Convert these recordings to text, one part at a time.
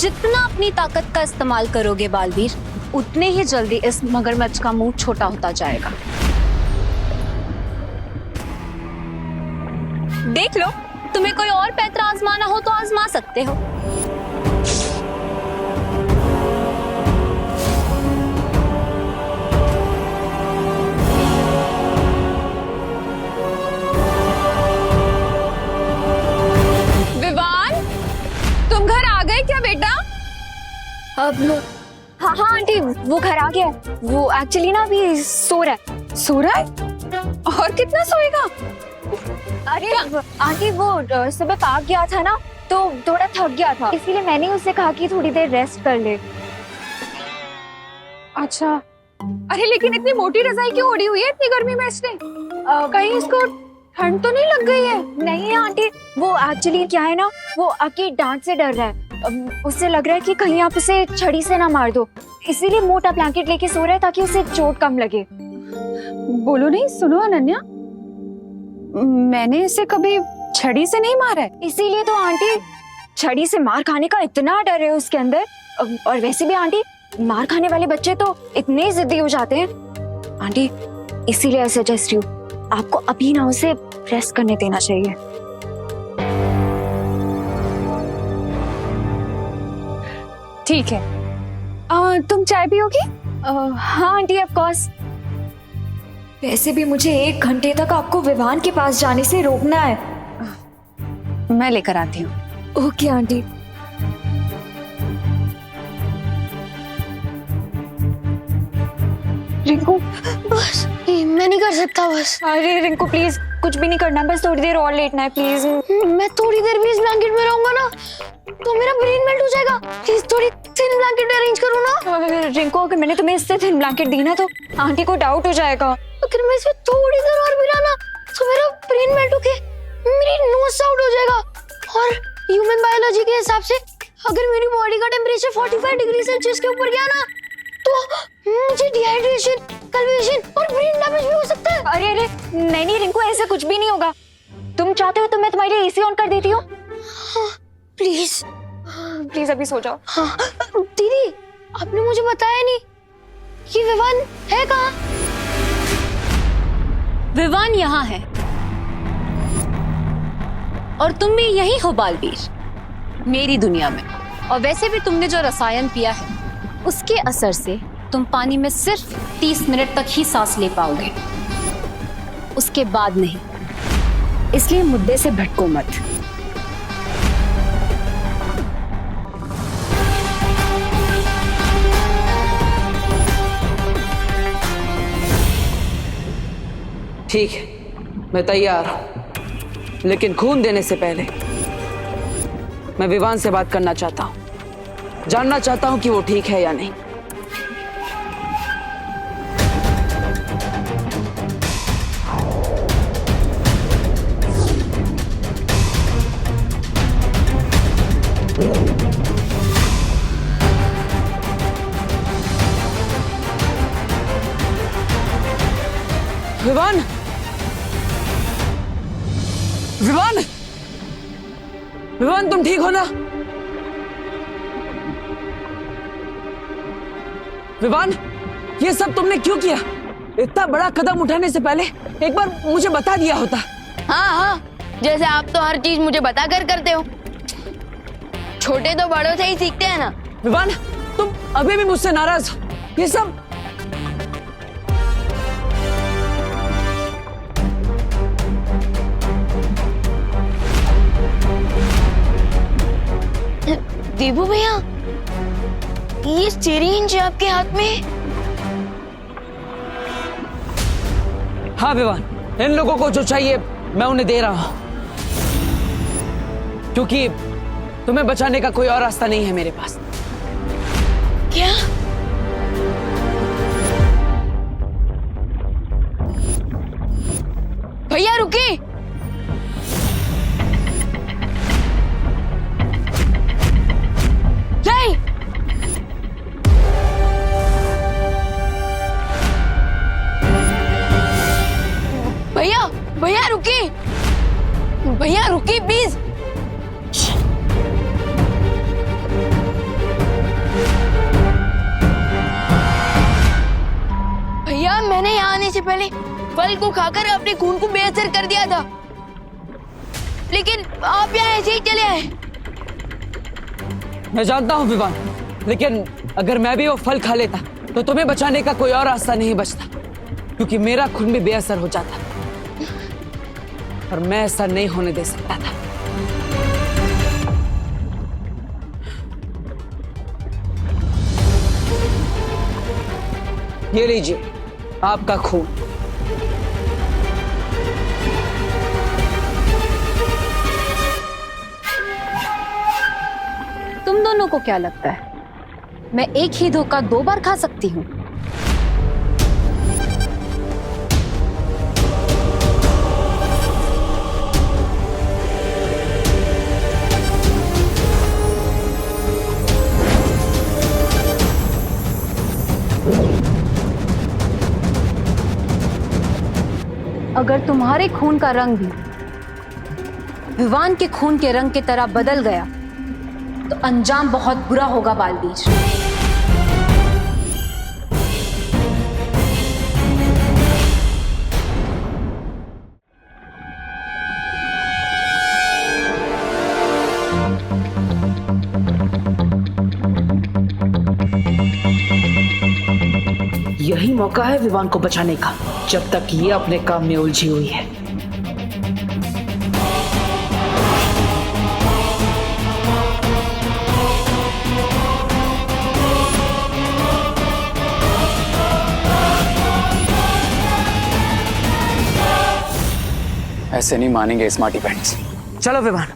जितना अपनी ताकत का इस्तेमाल करोगे बालवीर, उतने ही जल्दी इस मगरमच्छ का मुंह छोटा होता जाएगा। देख लो, तुम्हें कोई और पैतरा आजमाना हो तो आजमा सकते हो। विवान, तुम घर आ गए क्या बेटा? अब हाँ हाँ आंटी, वो घर आ गया। वो एक्चुअली ना अभी सो रहा है। सो रहा है? और कितना सोएगा? अरे आंटी, वो सुबह पार्क गया था ना, तो थोड़ा थक गया था, इसीलिए मैंने उससे कहा कि थोड़ी देर रेस्ट कर ले। अच्छा, अरे लेकिन इतनी मोटी रजाई क्यों ओढ़ी हुई है इतनी गर्मी में इसने? कहीं इसको ठंड तो नहीं लग गई है? नहीं आंटी, वो एक्चुअली क्या है ना, वो आपकी डांट से डर रहा है। उससे लग रहा है कि कहीं आप उसे छड़ी से ना मार दो, इसीलिए मोटा ब्लैंकेट लेके सो रहा है ताकि उसे चोट कम लगे। बोलो नहीं, सुनो अनन्या, मैंने इसे कभी छड़ी से नहीं मारा है। इसीलिए तो आंटी, छड़ी से मार खाने का इतना डर है उसके अंदर। और वैसे भी आंटी, मार खाने वाले बच्चे तो इतने जिद्दी हो जाते हैं। आंटी, इसीलिए सजेस्ट यू, आपको अभी ना उसे रेस्ट करने देना चाहिए। ठीक है, तुम चाय पियोगी? हाँ आंटी, ऑफ कोर्स। वैसे भी मुझे 1 घंटे तक आपको विवान के पास जाने से रोकना है। मैं लेकर आती हूँ। Okay aunty. रिंकू, बस मैं नहीं कर सकता बस। अरे रिंकू प्लीज, कुछ भी नहीं करना, बस थोड़ी देर और लेटना है प्लीज। मैं थोड़ी देर भी इस ब्लैंकेट में रहूंगा ना तो मेरा ब्रेन मेल्ट हो जाएगा। प्लीज थोड़ी थिन ब्लैंकेट अरेंज करो ना। रिंकू, अगर मैंने तुम्हें इससे थिन ब्लैंकेट दी ना तो आंटी को डाउट हो जाएगा। अगर मैं इसमें थोड़ी देर और भी रहा ना तो मेरा ब्रेन मेल्ट होके मेरी नोज आउट हो जाएगा। और ह्यूमन बायोलॉजी के हिसाब से अगर मेरी बॉडी का टेम्परेचर 45 डिग्री सेल्सियस के ऊपर गया ना तो मुझे डिहाइड्रेशन, कन्वर्जन और ब्रेन डैमेज भी हो सकता है। अरे अरे नहीं रिंकू, ऐसा कुछ भी नहीं होगा। तुम चाहते हो तो मैं तुम्हारे लिए एसी ऑन कर देती हूँ। प्लीज प्लीज अभी सो जाओ। हाँ दीदी, आपने मुझे बताया नहीं कि विवान है कहाँ? विवान यहाँ है और तुम भी यही हो बालवीर, मेरी दुनिया में। और वैसे भी तुमने जो रसायन पिया है उसके असर से तुम पानी में सिर्फ 30 मिनट तक ही सांस ले पाओगे, उसके बाद नहीं। इसलिए मुद्दे से भटको मत। ठीक है, मैं तैयार हूं, लेकिन खून देने से पहले मैं विवान से बात करना चाहता हूं, जानना चाहता हूं कि वो ठीक है या नहीं। विवान, विवान, विवान, तुम ठीक हो ना? विवान, ये सब तुमने क्यों किया? इतना बड़ा कदम उठाने से पहले एक बार मुझे बता दिया होता। हाँ हाँ, जैसे आप तो हर चीज मुझे बता कर करते हो। छोटे तो बड़ों से ही सीखते हैं ना। विवान, तुम अभी भी मुझसे नाराज हो? ये सब देबू भैया, ये सिरिंज आपके हाथ में? हाँ विवान, इन लोगों को जो चाहिए मैं उन्हें दे रहा हूं, क्योंकि तुम्हें बचाने का कोई और रास्ता नहीं है मेरे पास। क्या? भैया रुकिए। नहीं, भैया भैया रुकिए, भैया रुकिए प्लीज। भैया मैंने यहाँ आने से पहले फल को खाकर अपने खून को बेअसर कर दिया था, लेकिन आप यहाँ ऐसे ही चले आए। मैं जानता हूँ विवान, लेकिन अगर मैं भी वो फल खा लेता तो तुम्हें बचाने का कोई और रास्ता नहीं बचता, क्योंकि मेरा खून भी बेअसर हो जाता और मैं ऐसा नहीं होने दे सकता था। ये लीजिए आपका खून। तुम दोनों को क्या लगता है मैं एक ही धोखा 2 बार खा सकती हूँ? अगर तुम्हारे खून का रंग भी विवान के खून के रंग की तरह बदल गया तो अंजाम बहुत बुरा होगा बालवीर। यही मौका है विवान को बचाने का, जब तक ये अपने काम में उलझी हुई है। ऐसे नहीं मानेंगे स्मार्टी पैंट्स। चलो विवान।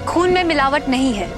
खून में मिलावट नहीं है।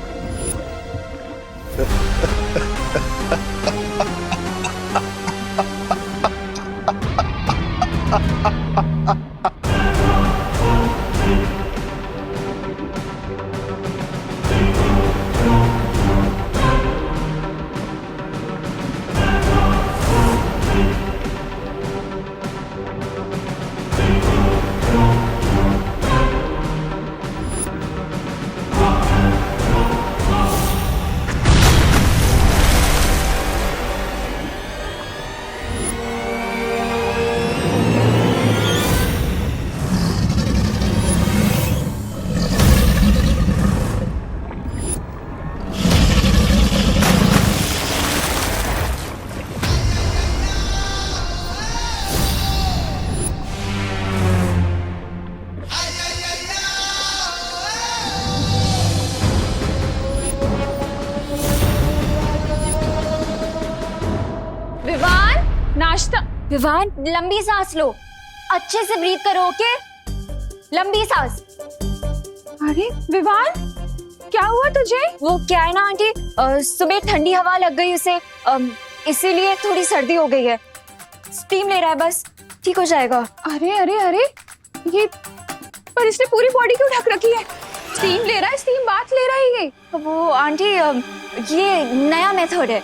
नाश्ता। विवान लंबी सांस लो, अच्छे से ब्रीथ करो, ओके? लंबी सांस। अरे विवान, क्या हुआ तुझे? वो क्या है ना आंटी, सुबह ठंडी हवा लग गई उसे, इसीलिए थोड़ी सर्दी हो गई है। स्टीम ले रहा है, बस ठीक हो जाएगा। अरे अरे अरे, ये पर इसने पूरी बॉडी क्यों ढक रखी है? स्टीम ले रहा है, स्टीम बाथ ले रहा है ये। वो आंटी, ये नया मेथड है।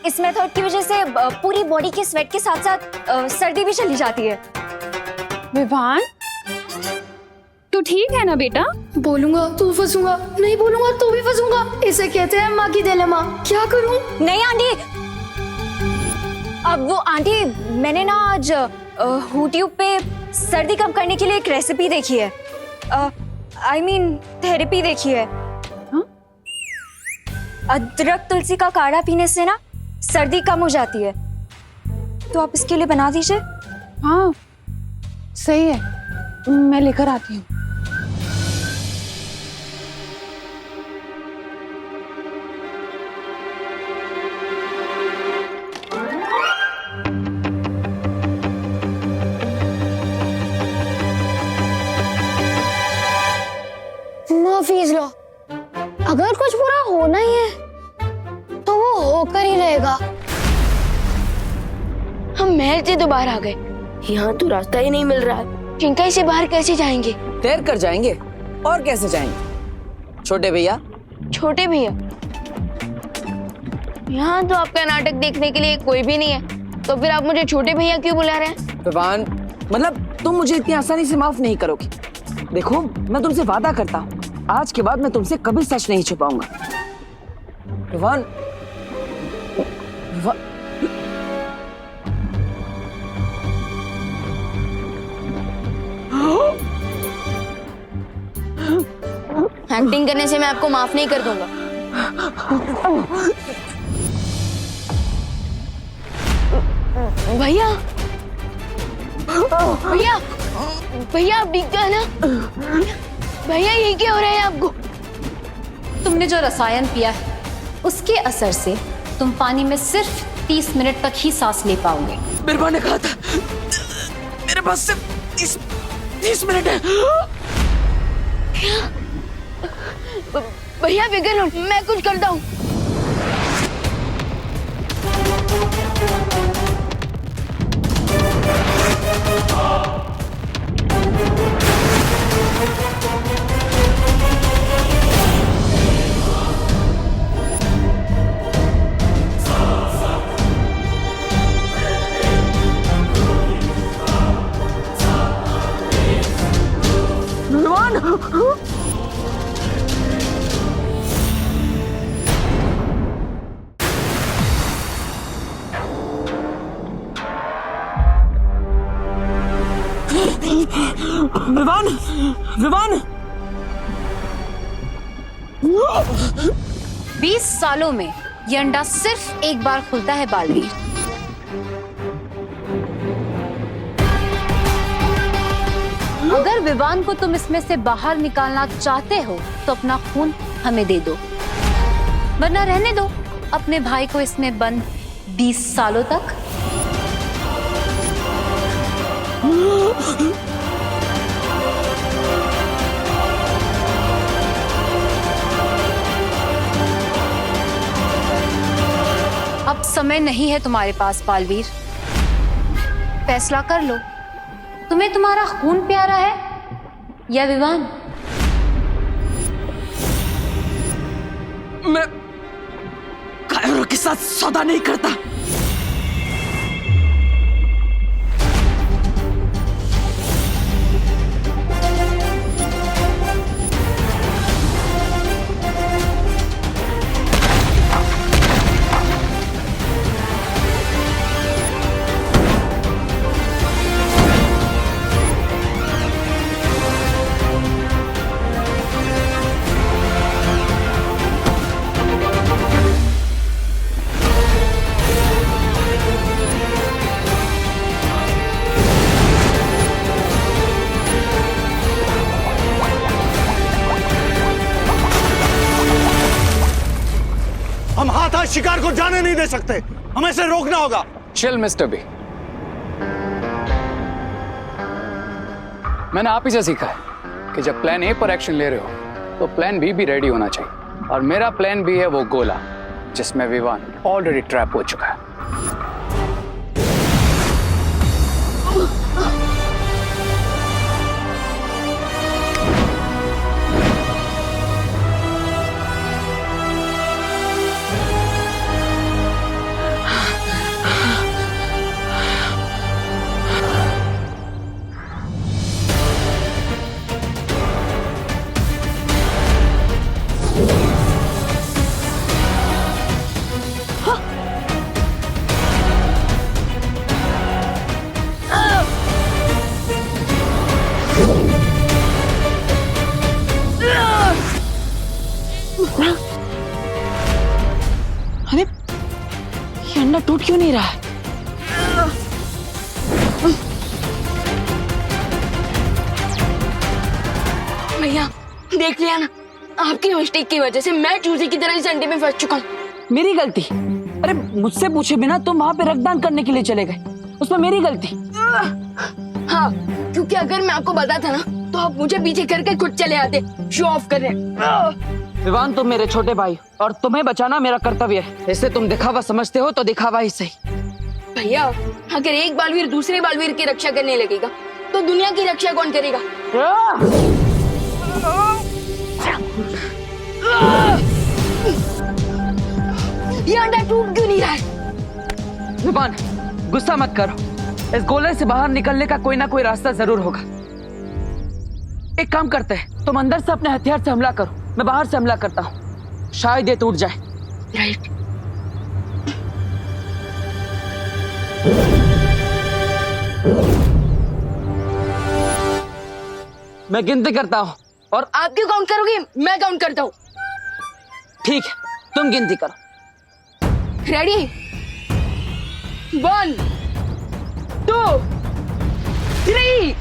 इस मेथड की वजह से पूरी बॉडी के स्वेट के साथ साथ सर्दी भी चली जाती है। विवान, तू ठीक है ना बेटा? बोलूंगा तो फंसूंगा, नहीं बोलूंगा तो भी फंसूंगा। इसे कहते हैं माँ की डिलेमा। क्या करूं? नहीं आंटी, अब वो आंटी, मैंने ना आज यूट्यूब पे सर्दी कम करने के लिए एक रेसिपी देखी है, I mean थेरेपी देखी है। अदरक तुलसी का काढ़ा पीने से ना सर्दी कम हो जाती है, तो आप इसके लिए बना दीजिए। हाँ सही है, मैं लेकर आती हूँ। माफीज लो, अगर कुछ बुरा होना ही है तो वो होकर ही रहेगा। हम महल से तो बाहर आ गए, यहाँ तो रास्ता ही नहीं मिल रहा है। चिंकाई से बाहर कैसे जाएंगे? तैर कर जाएंगे, और कैसे जाएंगे? छोटे भैया, छोटे भैया, यहाँ तो आपका नाटक देखने के लिए कोई भी नहीं है, तो फिर आप मुझे छोटे भैया क्यों बुला रहे हैं? विवान, मतलब तुम मुझे इतनी आसानी से माफ नहीं करोगी। देखो, मैं तुमसे वादा करता हूँ, आज के बाद मैं तुमसे कभी सच नहीं छुपाऊंगा। विवान, एक्टिंग करने से मैं आपको माफ नहीं कर दूंगा। भैया, भैया, भैया आप दिख गए ना? भैया ये क्या हो रहा है आपको? तुमने जो रसायन पिया है उसके असर से तुम पानी में सिर्फ 30 मिनट तक ही सांस ले पाओगे। मेरे माँ ने कहा था मेरे पास सिर्फ 30 मिनट है। भैया फिक्र मत, मैं कुछ करता हूँ। विवान, विवान, 20 सालों में ये अंडा सिर्फ एक बार खुलता है बालवीर। अगर विवान को तुम इसमें से बाहर निकालना चाहते हो तो अपना खून हमें दे दो, वरना रहने दो अपने भाई को इसमें बंद 20 सालों तक। अब समय नहीं है तुम्हारे पास बालवीर, फैसला कर लो, तुम्हें तुम्हारा खून प्यारा है या विवान? मैं कायरों के साथ सौदा नहीं करता। हम हाथ शिकार को जाने नहीं दे सकते, हमें इसे रोकना होगा। चिल मिस्टर बी, मैंने आप ही से सीखा है कि जब प्लान ए पर एक्शन ले रहे हो तो प्लान बी भी रेडी होना चाहिए, और मेरा प्लान बी है वो गोला जिसमें विवान ऑलरेडी ट्रैप हो चुका है। अरे ये अंडा टूट क्यों नहीं रहा है? भैया देख लिया ना, आपकी मिस्टेक की वजह से मैं चूजे की तरह इस अंडे में फंस चुका हूँ। मेरी गलती? अरे मुझसे पूछे बिना तुम वहां पे रक्तदान करने के लिए चले गए, उसमें मेरी गलती? हाँ, क्योंकि अगर मैं आपको बताता ना तो आप मुझे पीछे करके खुद चले आते शो ऑफ करने। विवान, तुम मेरे छोटे भाई और तुम्हें बचाना मेरा कर्तव्य है। इसे तुम दिखावा समझते हो तो दिखावा ही सही। भैया अगर एक बालवीर दूसरे बालवीर की रक्षा करने लगेगा तो दुनिया की रक्षा कौन करेगा? ये अंडा टूट क्यों नहीं रहा है? विवान, गुस्सा मत करो। इस गोले से बाहर निकलने का कोई ना कोई रास्ता जरूर होगा। एक काम करते हैं, तुम अंदर से अपने हथियार से हमला करो, मैं बाहर से हमला करता हूँ, शायद ये टूट जाए। राइट। मैं गिनती करता हूँ और आप क्यों काउंट करोगे? मैं काउंट करता हूँ। ठीक है, तुम गिनती करो। रेडी? 1 2 3।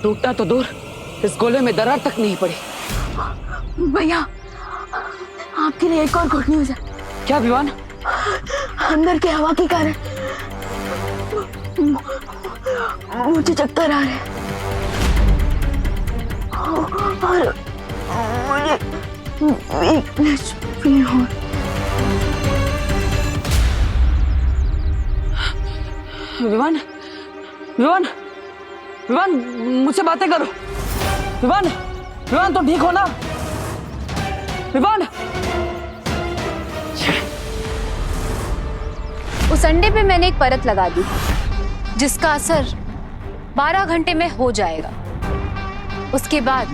टूटना तो दूर, इस गोले में दरार तक नहीं पड़ी। भैया, आपके लिए एक और गुड न्यूज है। क्या विवान? अंदर के हवा के कारण मुझे चक्कर आ रहे हैं और मुझे वीकनेस फील हो। विवान, विवान, विवान, मुझसे बातें करो। विवान, विवान, तुम ठीक हो ना? विवान, उस अंडे पे मैंने एक परत लगा दी जिसका असर 12 घंटे में हो जाएगा। उसके बाद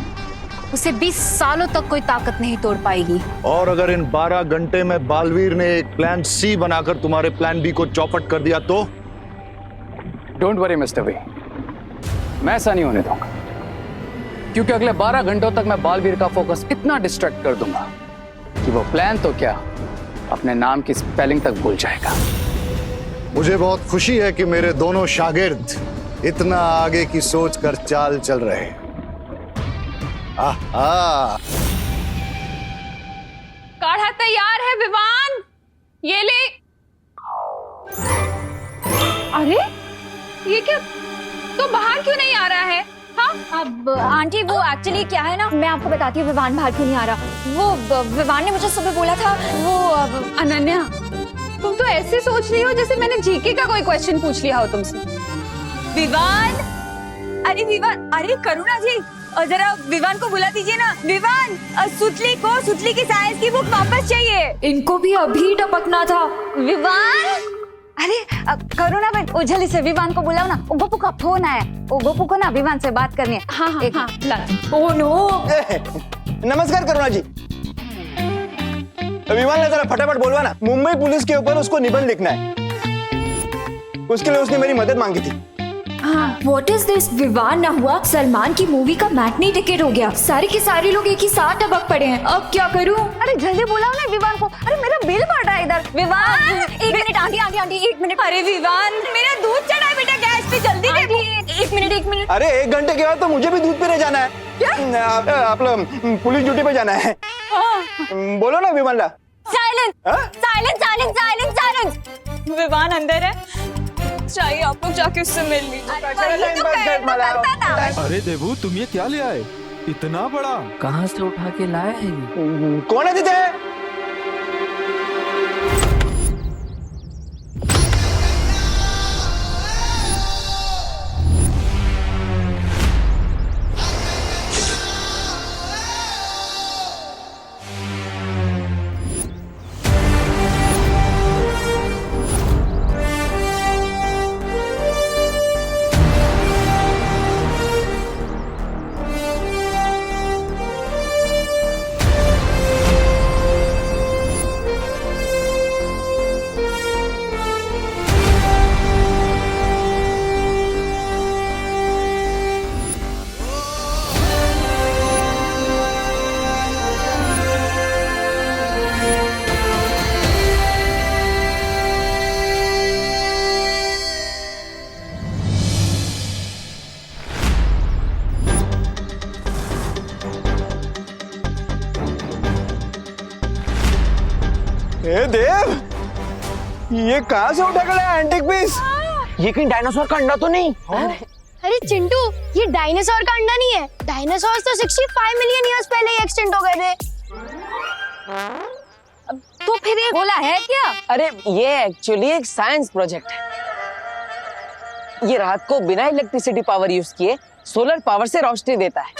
उसे 20 सालों तक कोई ताकत नहीं तोड़ पाएगी। और अगर इन 12 घंटे में बालवीर ने एक प्लान सी बनाकर तुम्हारे प्लान बी को चौपट कर दिया तो? डोंट वरी मिस्टर वे, मैं ऐसा नहीं होने दूंगा, क्योंकि अगले 12 घंटों तक मैं बालवीर का फोकस इतना डिस्ट्रैक्ट कर दूंगा कि वो प्लान तो क्या, अपने नाम की स्पेलिंग तक भूल जाएगा। मुझे बहुत खुशी है कि मेरे दोनों शागिर्द इतना आगे की सोच कर चाल चल रहे हैं। आहा। काढ़ा तैयार है विवान, ये ले। अरे ये क्या, तो बाहर क्यों नहीं आ रहा है? हाँ, अब आंटी वो एक्चुअली क्या है ना, मैं आपको बताती हूँ विवान बाहर क्यों नहीं आ रहा। वो विवान ने मुझे सुबह बोला था वो अनन्या, तुम तो ऐसे सोच रही हो जैसे मैंने जीके का कोई क्वेश्चन पूछ लिया हो तुमसे। विवान, अरे विवान, अरे करुणा जी, और जरा विवान को बुला दीजिए ना। विवान, सुतली की साइंस की बुक वापस चाहिए। इनको भी अभी टपकना था। विवान, अरे करुणा बहन, उजली से विवान को बुलाओ ना। गोपू का फोन आया, गोपू को ना विवान से बात करनी है। हाँ हाँ हाँ, ला। Oh no. नमस्कार करुणा जी। विमान ने जरा फटाफट बोलवा ना, मुंबई पुलिस के ऊपर उसको निबंध लिखना है, उसके लिए उसने मेरी मदद मांगी थी। What is this? विवान ना हुआ, सलमान की मूवी का मैटनी टिकट हो गया, सारे के सारे लोग एक ही साथ टपक पड़े हैं। अब क्या करूं? अरे जल्दी बुलाओ ना विवान को। अरे मेरा बिल बढ़ रहा है इधर। विवान, एक मिनट आंटी, एक मिनट। अरे विवान, मेरा दूध चढ़ा है बेटा गैस पे, जल्दी दे। एक मिनट। अरे 1 घंटे के बाद तो मुझे भी दूध पीने जाना है। आप लोग पुलिस ड्यूटी पे जाना है। बोलो ना विमान ला। साइलेंस। विवान अंदर है, चाहिए आप लोग जाके उससे मिल लीजिए। अरे देवू, तुम ये क्या ले आए? इतना बड़ा कहाँ से उठा के लाए हैं? कौन है दीदी? ए देव, ये कहाँ से उठा कर लाया एंटीक पीस? ये कहीं डायनासोर का अंडा तो नहीं? अरे अरे चिंटू, ये डायनासोर का अंडा नहीं है। डायनासोर्स तो 65 मिलियन ईयर्स पहले ही एक्सटिंक्ट हो गए थे। तो फिर ये गोला है क्या? अरे ये एक्चुअली एक साइंस प्रोजेक्ट है। ये रात को बिना इलेक्ट्रिसिटी पावर यूज किए सोलर पावर से रोशनी देता है।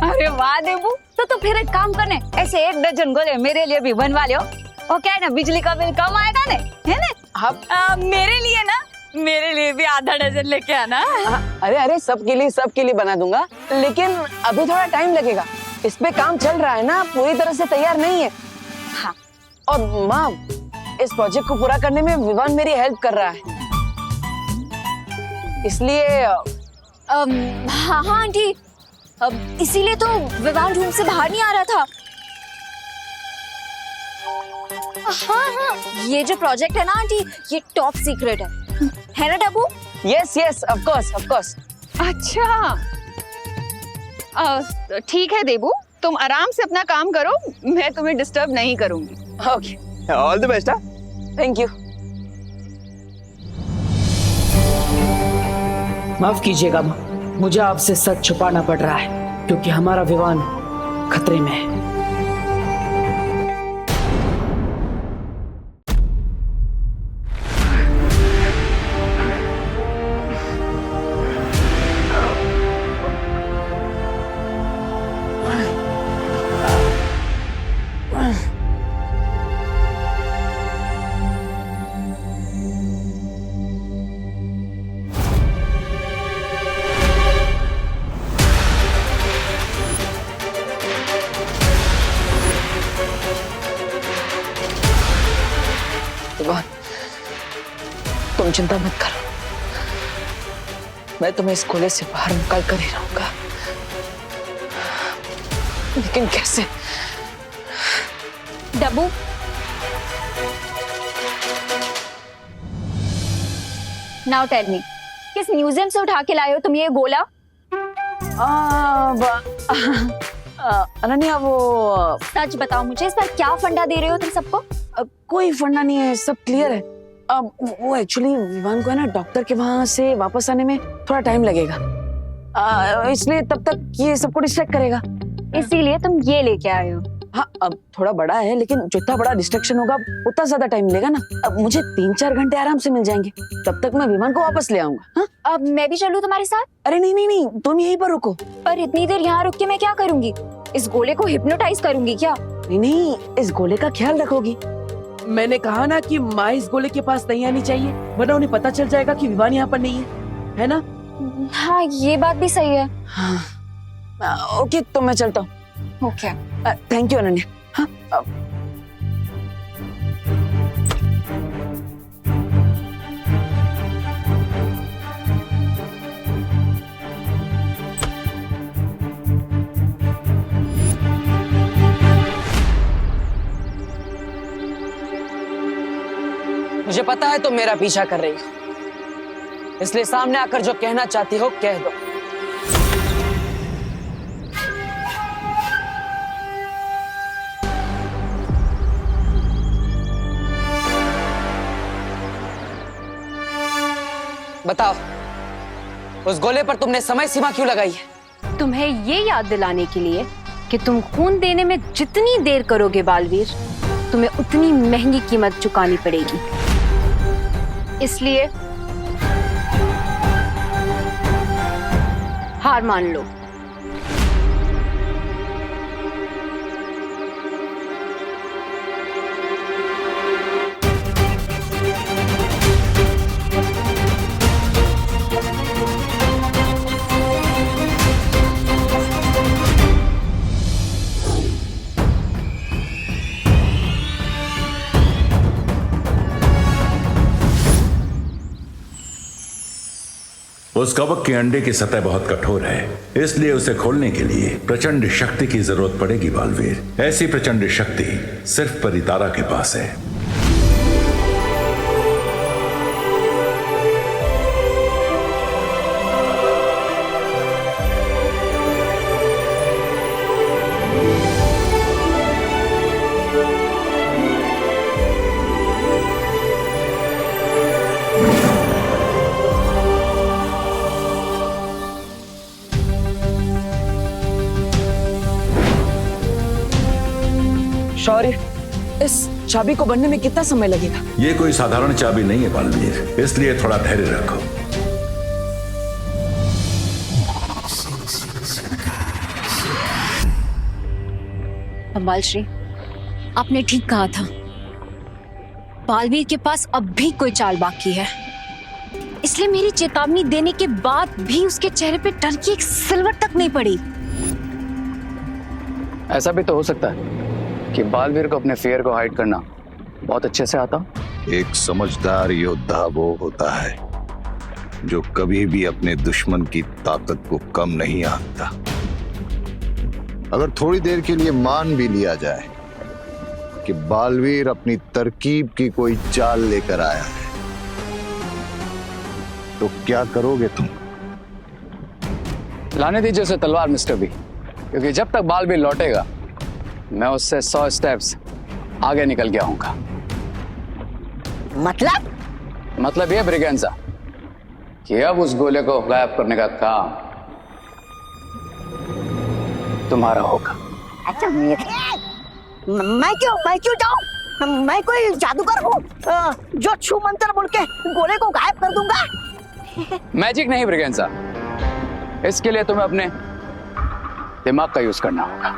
अरे वाह देबू, तो फिर एक काम करने, ऐसे 1 दर्जन गोले मेरे लिए भी बनवा लियो। और क्या है ना, बिजली का बिल कम आएगा ने, है ना? मेरे लिए ना, मेरे लिए भी आधा दर्जन लेके आना। अरे सबके लिए बना दूंगा, लेकिन अभी थोड़ा टाइम लगेगा। इस पे काम चल रहा है ना, पूरी तरह से तैयार नहीं है। हाँ। और माँ, इस प्रोजेक्ट को पूरा करने में विवान मेरी हेल्प कर रहा है, इसलिए हाँ हाँ आंटी, इसीलिए तो विवान रूम से बाहर नहीं आ रहा था। हाँ हाँ, ये जो प्रोजेक्ट है ना आंटी, ये टॉप सीक्रेट है ना डब्बू? Yes of course. अच्छा, ठीक है देबू, तुम आराम से अपना काम करो, मैं तुम्हें डिस्टर्ब नहीं करूंगी। Okay, all the best. Thank you. माफ कीजिएगा माँ, मुझे आपसे सच छुपाना पड़ रहा है क्योंकि हमारा विवान खतरे में है। तुम चिंता मत करो, मैं तुम्हें इस गोले से बाहर निकाल कर ही रहूंगा, लेकिन कैसे? डब्बू, नाउ टेल मी, किस म्यूजियम से उठा के लाए हो तुम ये गोला? अनन्या, वो सच बताओ मुझे, इस पर क्या फंडा दे रहे हो तुम सबको? कोई फंडा नहीं है, सब क्लियर है। वो एक्चुअली विवान को है ना, डॉक्टर के वहां से वापस आने में थोड़ा टाइम लगेगा, इसलिए तब तक ये सबको डिस्ट्रैक्ट करेगा, इसीलिए तुम ये लेके आए हो। हाँ, अब थोड़ा बड़ा है, लेकिन जितना बड़ा डिस्ट्रैक्शन होगा उतना ज्यादा टाइम मिलेगा ना। अब मुझे 3-4 घंटे आराम से मिल जाएंगे, तब तक मैं विमान को वापस ले आऊंगा। हाँ? अब मैं भी चलूं तुम्हारे साथ? अरे नहीं, तुम यहीं पर रुको। पर इतनी देर यहाँ रुक के मैं क्या करूंगी? इस गोले को हिप्नोटाइज करूंगी क्या? नहीं, इस गोले का ख्याल रखोगी। मैंने कहा ना कि माँ इस गोले के पास नहीं आनी चाहिए, वरना उन्हें पता चल जाएगा कि विवान यहाँ पर नहीं है ना? हाँ, ये बात भी सही है। हाँ, ओके, तो मैं चलता हूँ। Okay, thank you Ananya. हाँ, मुझे पता है तुम मेरा पीछा कर रही हो, इसलिए सामने आकर जो कहना चाहती हो कह दो। बताओ, उस गोले पर तुमने समय सीमा क्यों लगाई है? तुम्हें ये याद दिलाने के लिए कि तुम खून देने में जितनी देर करोगे बालवीर, तुम्हें उतनी महंगी कीमत चुकानी पड़ेगी। इसलिए हार मान लो। उस कवक के अंडे की सतह बहुत कठोर है, इसलिए उसे खोलने के लिए प्रचंड शक्ति की जरूरत पड़ेगी बालवीर। ऐसी प्रचंड शक्ति सिर्फ परितारा के पास है। शौर्य, इस चाबी को बनने में कितना समय लगेगा? ये कोई साधारण चाबी नहीं है बालवीर, इसलिए थोड़ा धैर्य रखो। बाल श्री, आपने ठीक कहा था, बालवीर के पास अब भी कोई चाल बाकी है। इसलिए मेरी चेतावनी देने के बाद भी उसके चेहरे पे डर की एक सिलवट तक नहीं पड़ी। ऐसा भी तो हो सकता है कि बालवीर को अपने फेयर को हाइड करना बहुत अच्छे से आता। एक समझदार योद्धा वो होता है जो कभी भी अपने दुश्मन की ताकत को कम नहीं आंकता। अगर थोड़ी देर के लिए मान भी लिया जाए कि बालवीर अपनी तरकीब की कोई चाल लेकर आया है, तो क्या करोगे तुम? लाने दीजिए उसे तलवार मिस्टर बी, क्योंकि जब तक बालवीर लौटेगा मैं उससे 100 स्टेप्स आगे निकल गया हूँगा। मतलब ये ब्रिगेंजा कि अब उस गोले को गायब करने का काम तुम्हारा होगा। अच्छा, मैं क्यों जाऊं? मैं कोई जादूगर हूँ जो छू मंत्र बोल के गोले को गायब कर दूंगा? मैजिक नहीं ब्रिगेंजा, इसके लिए तुम्हें अपने दिमाग का यूज करना होगा।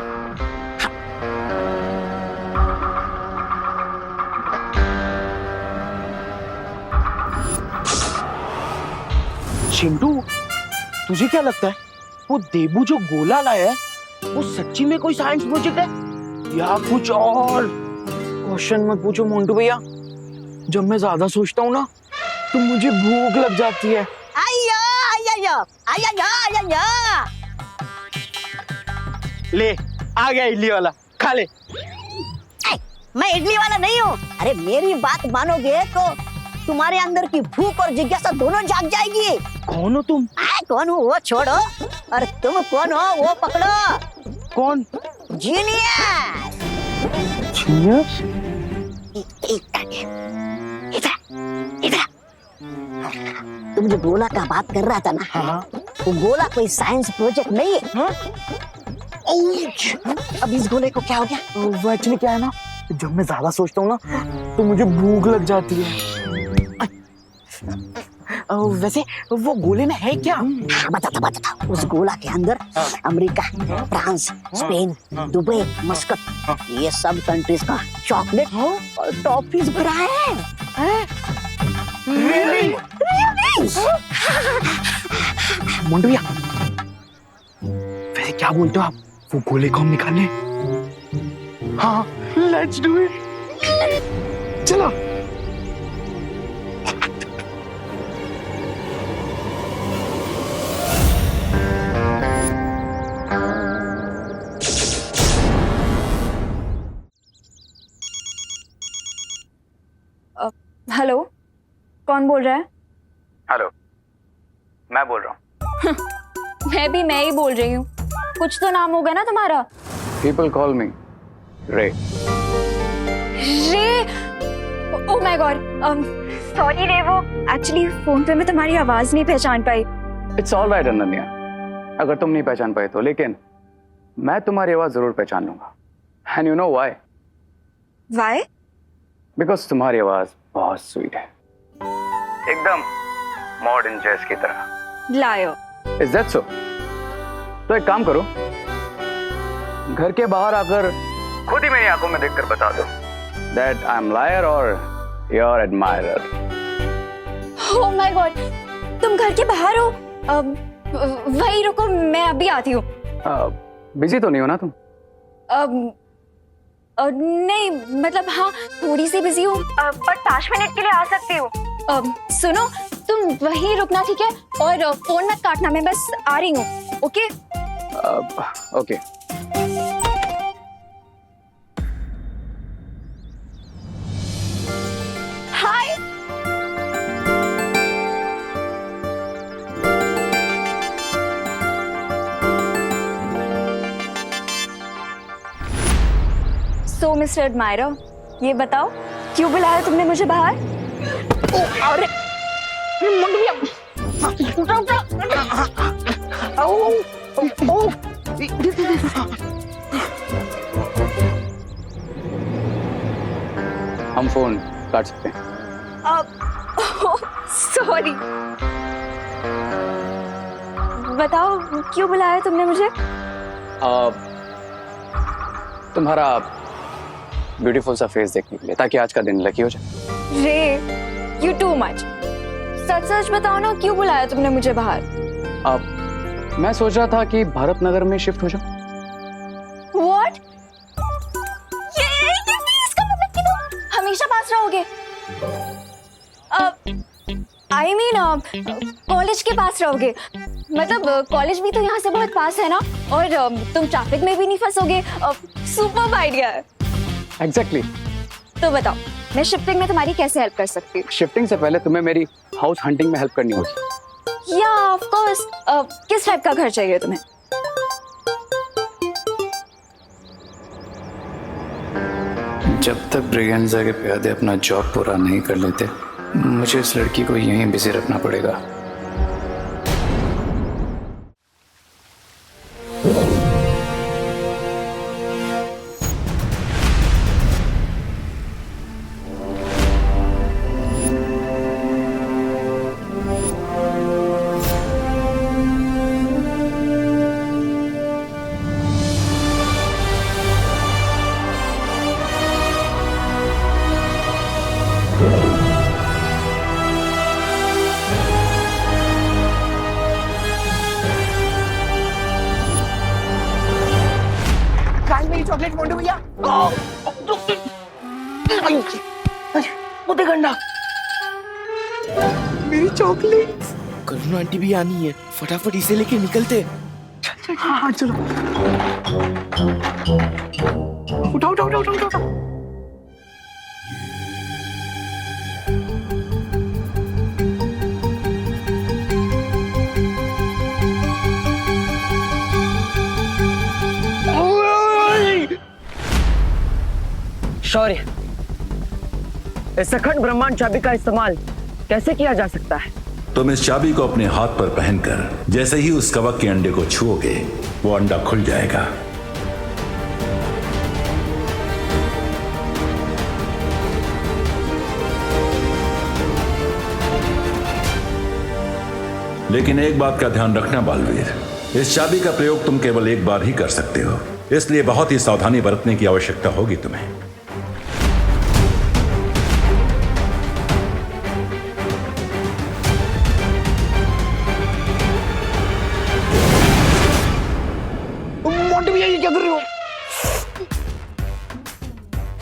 चिंटू, तुझे क्या लगता है वो देबू जो गोला लाया है वो सच्ची में कोई साइंस प्रोजेक्ट है या कुछ और? क्वेश्चन मत पूछो मोंटू भैया, जब मैं ज्यादा सोचता हूँ ना तो मुझे भूख लग जाती है। ले आ गया इडली वाला, खा ले। मैं इडली वाला नहीं हूँ। अरे मेरी बात मानोगे तो तुम्हारे अंदर की भूख और जिज्ञासा दोनों जाग जाएगी। कौन हो तुम? कौन हूँ वो छोड़ो, और तुम कौन हो वो पकड़ो। कौन? जीनियस। जीनियस? इधर तुम जो गोला का बात कर रहा था ना, हाँ। वो गोला कोई साइंस प्रोजेक्ट नहीं है। हाँ? अब इस गोले को क्या हो गया? वो एक्चुअली क्या है ना, जब मैं ज्यादा सोचता हूँ ना तो मुझे भूख लग जाती है। वैसे वो गोले में है क्या? बता। उस गोला के अंदर America, France, Spain, Dubai, Muscat, ये सब कंट्रीज का चॉकलेट और टॉफीज भरा है। Really? मोंटू भैया, वैसे क्या बोलते हो आप, वो गोले को हम निकालें? हाँ, लेट्स डू इट। चलो। हेलो, कौन बोल रहा है? हेलो, मैं बोल रहा हूँ। मैं ही बोल रही हूँ। कुछ तो नाम होगा ना तुम्हारा? पीपल कॉल मी रे। रे? ओह माय गॉड, सॉरी रे, वो एक्चुअली फोन पे मैं तुम्हारी आवाज नहीं पहचान पाई। इट्स ऑल राइट अनन्या, अगर तुम नहीं पहचान पाए तो, लेकिन मैं तुम्हारी आवाज जरूर पहचान लूंगा। And you know why? Why? Because तुम्हारी आवाज बहुत स्वीट है, एकदम मॉडर्न जैज की तरह। लायो। Is that so? तो एक काम करो, घर के बाहर आकर खुद ही मेरी आंखों में देखकर बता दो दैट आई एम लायर और your admirer. Oh my God, तुम घर के बाहर हो? वही रुको, मैं अभी आती हूँ। बिजी तो नहीं हो ना तुम? नहीं, मतलब हाँ, थोड़ी सी बिजी हूँ, पर 5 मिनट के लिए आ सकती हूँ। सुनो, तुम वहीं रुकना, ठीक है? और फोन मत काटना, मैं बस आ रही हूँ। ओके? ओके। हाय। सो मिस्टर एडमायरर, ये बताओ क्यों बुलाया तुमने मुझे बाहर? अरे हम फोन काट सकते हैं। सॉरी। बताओ क्यों बुलाया तुमने मुझे? तुम्हारा ब्यूटीफुल सा फेस देखने के लिए, ताकि आज का दिन लकी हो जाए। रे यू टू मच। सच सच बताओ ना, क्यों बुलाया तुमने मुझे बाहर? मैं सोच रहा था कि भारत नगर में शिफ्ट हो जाऊं। What? ये इसका मतलब कि तुम हमेशा पास रहोगे? I mean, कॉलेज के पास रहोगे? मतलब कॉलेज भी तो यहाँ से बहुत पास है ना, और तुम ट्रैफिक में भी नहीं फंसोगे। सुपर आइडिया है। एग्जैक्टली। तो बताओ, मैं शिफ्टिंग में तुम्हारी कैसे हेल्प कर सकती हूँ? शिफ्टिंग से पहले तुम्हें मेरी हाउस हंटिंग में हेल्प करनी होगी। या ऑफ कोर्स। किस टाइप का घर चाहिए तुम्हें? जब तक ब्रिगेंजा के प्यादे अपना जॉब पूरा नहीं कर लेते, मुझे इस लड़की को यहीं बिजी रखना पड़ेगा। चॉकलेट मोंटू भैया। मुझे गंडा मेरी चॉकलेट। करुणा आंटी भी आनी है, फटाफट इसे लेके निकलते। चल हाँ चलो। उठाओ उठाओ उठाओ उठाओ। शौर्य, इस अखंड ब्रह्मांड चाबी का इस्तेमाल कैसे किया जा सकता है? तुम इस चाबी को अपने हाथ पर पहनकर जैसे ही उस कवक के अंडे को छुओगे, वो अंडा खुल जाएगा। लेकिन एक बात का ध्यान रखना बालवीर, इस चाबी का प्रयोग तुम केवल एक बार ही कर सकते हो, इसलिए बहुत ही सावधानी बरतने की आवश्यकता होगी तुम्हें। मोंटू भैया, ये क्या कर रहे हो?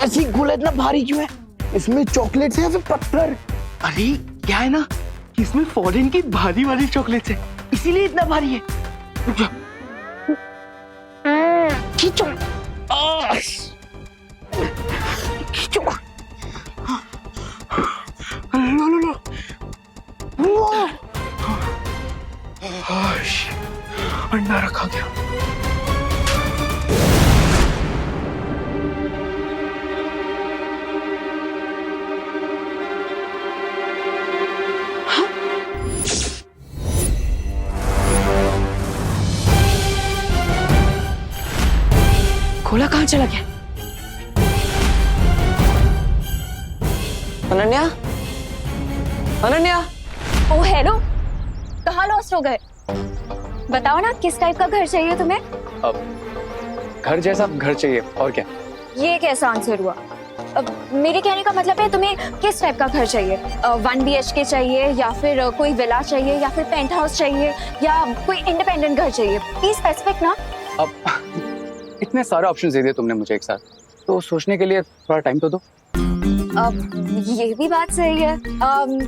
ऐसी गोला इतना भारी क्यों है? इसमें चॉकलेट है या फिर पत्थर? अरे क्या है ना कि इसमें फॉरेन की भारी वाली चॉकलेट है, इसीलिए इतना भारी है। खींचो खींचो। लो लो लो। अंडा रखा गया। गोला कहाँ चला गया? अनन्या, अनन्या। ओ हेलो, कहाँ लॉस्ट हो गए? बताओ ना, किस टाइप का घर चाहिए तुम्हें? घर जैसा घर चाहिए, और क्या? ये कैसा आंसर हुआ? मेरे कहने का मतलब है तुम्हें किस टाइप का घर चाहिए? 1 BHK चाहिए, या फिर कोई विला चाहिए, या फिर पेंट हाउस चाहिए, या कोई इंडिपेंडेंट घर चाहिए? प्लीज स्पेसिफिक ना। अब इतने सारे ऑप्शंस दे दिए तुमने मुझे एक साथ, तो सोचने के लिए थोड़ा टाइम तो दो। ये भी बात सही है।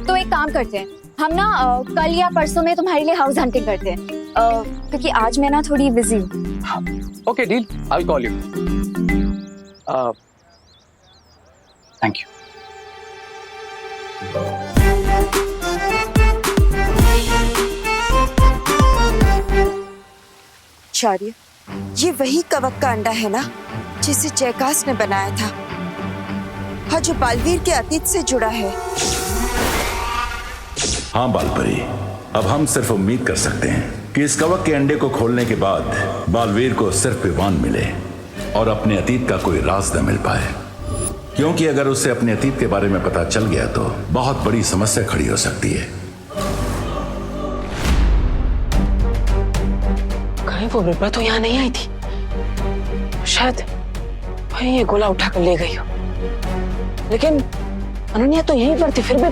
तो एक काम करते हैं, हम ना कल या परसों में तुम्हारे लिए हाउस हंटिंग करते हैं, क्योंकि आज मैं ना थोड़ी बिजी हूँ। Okay deal, I will call you. Thank you. Shaurya, ये वही कवक का अंडा है ना जिसे जयकास ने बनाया था, और जो बालवीर के अतीत से जुड़ा है। हाँ बालपरी, अब हम सिर्फ उम्मीद कर सकते हैं कि इस कवक के अंडे को खोलने के बाद बालवीर को सिर्फ विवान मिले और अपने अतीत का कोई राज न मिल पाए। क्योंकि अगर उससे अपने अतीत के बारे में पता चल गया तो बहुत बड़ी समस्या खड़ी हो सकती है। कहीं वो विभा तो यहाँ नहीं आई थी, शायद वही ये गोला उठाकर ले गई हो। लेकिन अनन्या तो यहीं पर थी, फिर भी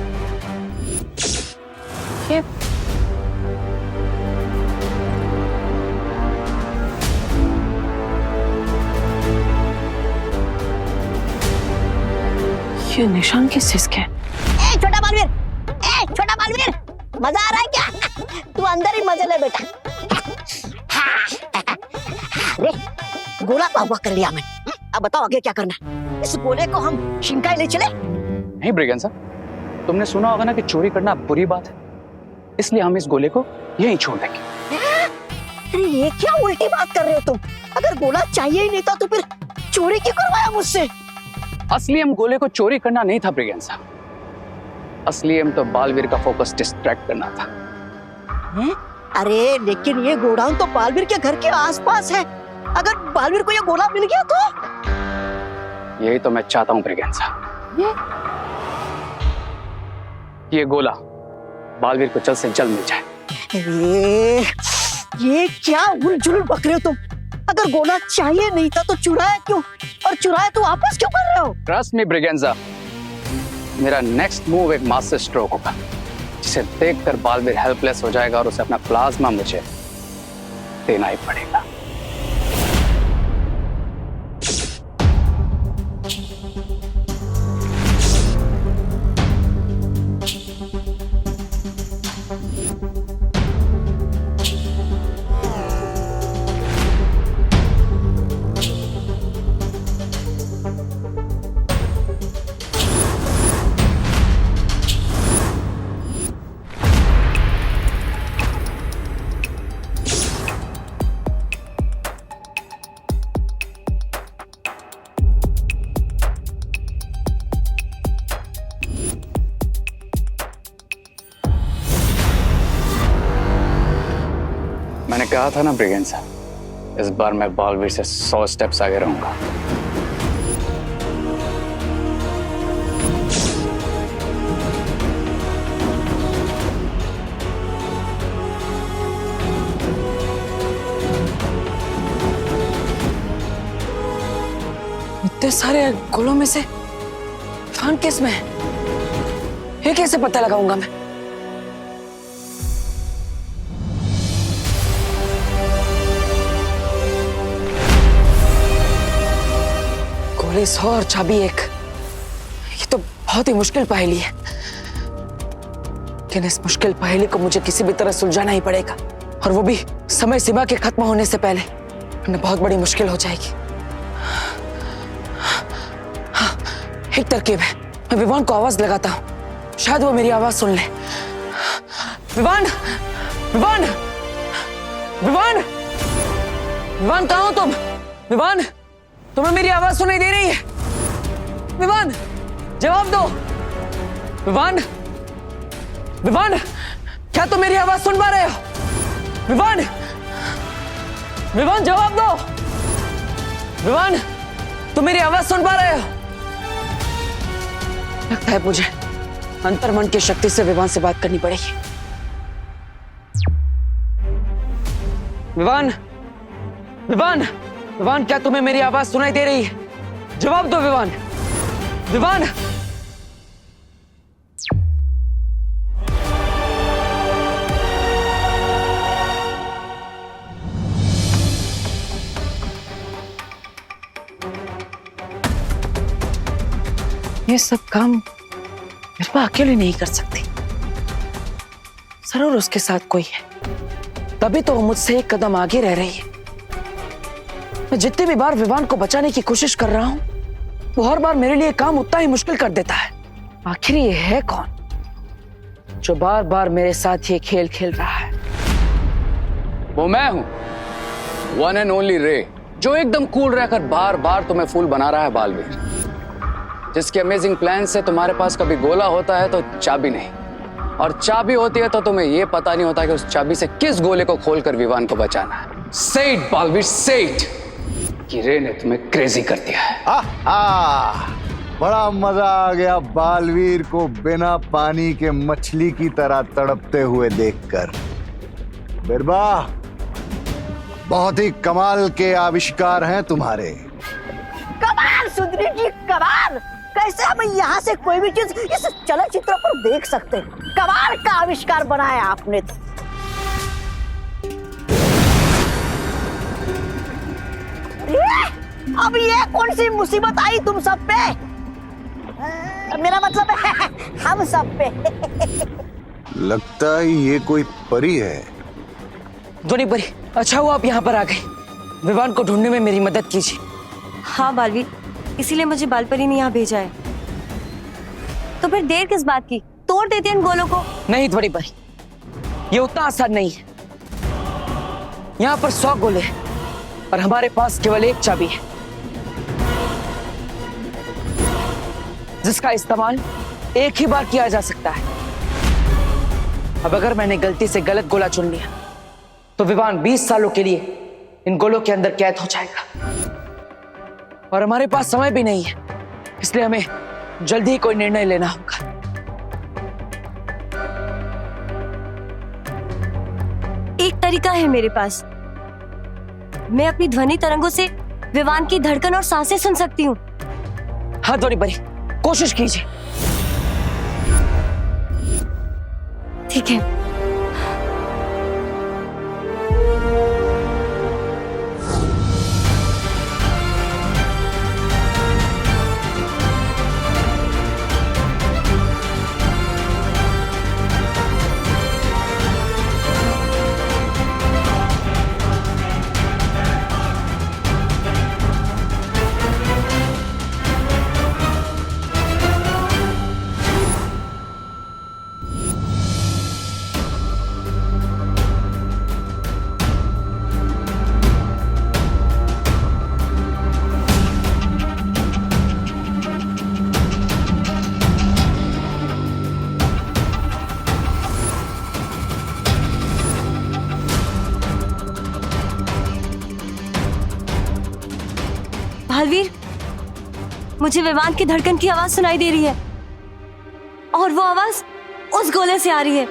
ये निशान किस चीज के? छोटा बालवीर, मजा आ रहा है क्या? तू अंदर ही मजे ले बेटा। अरे गोला पावा कर लिया मैंने। अब बताओ आगे क्या करना है? इस गोले को हम शिंकाई ले चले? नहीं ब्रिगेंसा, तुमने सुना होगा ना कि चोरी करना बुरी बात है, इसलिए हम इस गोले को यहीं छोड़ देंगे। अरे ये क्या उल्टी बात कर रहे हो तुम? अगर गोला चाहिए ही नहीं था तो फिर चोरी क्यों करवाया मुझसे? असली एम गोले को चोरी करना नहीं था ब्रिगेंसा, असली एम तो बालवीर का फोकस डिस्ट्रैक्ट करना था। अरे लेकिन ये गोडाउन तो बालवीर के घर के आसपास है, अगर बालवीर को ये गोला मिल गया तो? यही तो मैं चाहता हूं ब्रिगेंसा, ये गोला बालवीर को जल्द से जल्द मिल जाए। ये क्या उलझुल बक रहे हो तुम? अगर गोला चाहिए नहीं था तो चुराया क्यों, और चुराया तो वापस क्यों कर रहे हो? ट्रस्ट मी ब्रिगेंसा, मेरा नेक्स्ट मूव एक मास्टर स्ट्रोक होगा जिसे देखकर बालवीर हेल्पलेस हो जाएगा और उसे अपना प्लाज्मा मुझे देना ही पड़ेगा। मैंने कहा था ना ब्रिगेंसा, इस बार मैं बालवीर से 100 स्टेप्स आगे रहूंगा। इतने सारे गोलों में से फान किस में है? ये कैसे पता लगाऊंगा मैं? गोली 100 और चाबी 1, ये तो बहुत ही मुश्किल पहेली है। लेकिन इस मुश्किल पहेली को मुझे किसी भी तरह सुलझाना ही पड़ेगा, और वो भी समय सीमा के खत्म होने से पहले, वरना बहुत बड़ी मुश्किल हो जाएगी। हाँ, एक तरकीब है, मैं विवान को आवाज लगाता हूँ, शायद वो मेरी आवाज सुन ले। विवान, विवान, विवान, विवान कहाँ हो तुम? विवान, तुम्हें मेरी आवाज सुनाई दे रही है? विवान, जवाब दो। विवान, विवान, क्या तुम मेरी आवाज सुन पा रहे हो? विवान, विवान जवाब दो। विवान, तुम मेरी आवाज सुन पा रहे हो? लगता है मुझे अंतर्मन की शक्ति से विवान से बात करनी पड़ेगी। विवान, विवान, विवान, क्या तुम्हें मेरी आवाज सुनाई दे रही है? जवाब दो विवान, विवान। ये सब काम विभा अकेले नहीं कर सकती, जरूर उसके साथ कोई है, तभी तो वो मुझसे एक कदम आगे रह रही है। मैं जितनी भी बार विवान को बचाने की कोशिश कर रहा हूं, वो हर बार मेरे लिए काम उतना ही मुश्किल कर देता है। आखिर ये है कौन जो बार बार मेरे साथ ये खेल खेल रहा है? वो मैं हूं, वन एंड ओनली रे, जो एकदम कूल रहकर बार बार तुम्हें फूल बना रहा है बालवीर, जिसके अमेजिंग प्लान से तुम्हारे पास कभी गोला होता है तो चाबी नहीं, और चाबी होती है तो तुम्हें यह पता नहीं होता कि उस चाबी से किस गोले को खोलकर विवान को बचाना है। से इट बालवीर, से इट, कि रे ने तुम्हें क्रेजी कर दिया है। बड़ा मजा आ गया बालवीर को बिना पानी के मछली की तरह तड़पते हुए देखकर। बिरबा, बहुत ही कमाल के आविष्कार हैं तुम्हारे। कमाल सुंदरी जी, कमाल। कैसे हम यहाँ से कोई भी चीज इस चलचित्र पर देख सकते हैं। कमाल का आविष्कार बनाया आपने तो। अब ये कौन सी मुसीबत आई तुम सब पे? मेरा मतलब है हम सब पे। लगता है ये कोई परी है। ध्वनि परी, अच्छा हुआ आप यहाँ पर आ गए। विवान को ढूंढने में मेरी मदद कीजिए। हाँ बालवीर, इसीलिए मुझे बालपरी ने यहाँ भेजा है। तो फिर देर किस बात की, तोड़ देते इन गोलों को। नहीं ध्वनि परी, ये उतना आसान नहीं है। यहाँ पर 100 गोले हैं और हमारे पास केवल एक चाबी है, जिसका इस्तेमाल एक ही बार किया जा सकता है। अब अगर मैंने गलती से गलत गोला चुन लिया तो विवान 20 सालों के लिए इन गोलों के अंदर कैद हो जाएगा और हमारे पास समय भी नहीं है, इसलिए हमें जल्दी ही कोई निर्णय लेना होगा। एक तरीका है मेरे पास। मैं अपनी ध्वनि तरंगों से विवान की धड़कन और सांसें सुन सकती हूँ। हाँ ध्वनि परी, कोशिश कीजिए। ठीक है। बालवीर, मुझे विवान की धड़कन की आवाज सुनाई दे रही है और वो आवाज उस गोले से आ रही है।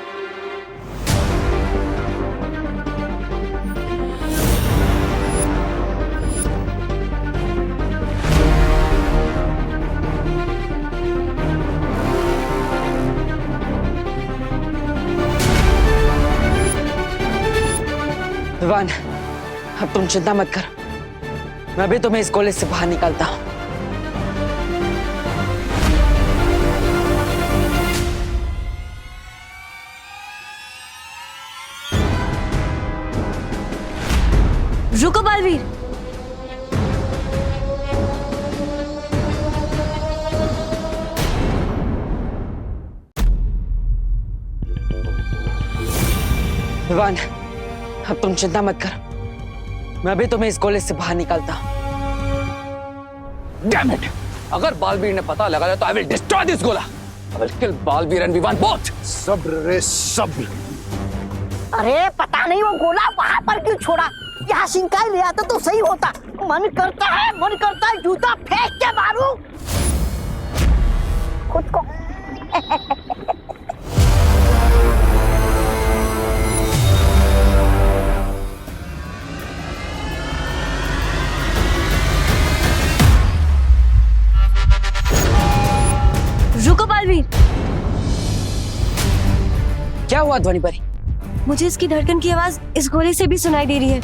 विवान, अब तुम चिंता मत करो, मैं अभी तुम्हें इस गोले से बाहर निकालता हूं। रुको बालवीर, विवान, अब तुम चिंता मत करो, मैं अभी तुम्हें इस गोले से बाहर निकालता हूं। Damn it! अगर बालवीर ने पता लगाया तो I will destroy this गोला। I will kill Baalveer and Vivaan both। सब्र रे सब्र। अरे पता नहीं वो गोला वहां पर क्यों छोड़ा, यहाँ सिंकाई ले आता तो सही होता। मन करता है जूता फेंक के मारूं खुद को। रुको बालवीर। क्या हुआ ध्वनि परी? मुझे इसकी धड़कन की आवाज इस गोले से भी सुनाई दे रही है।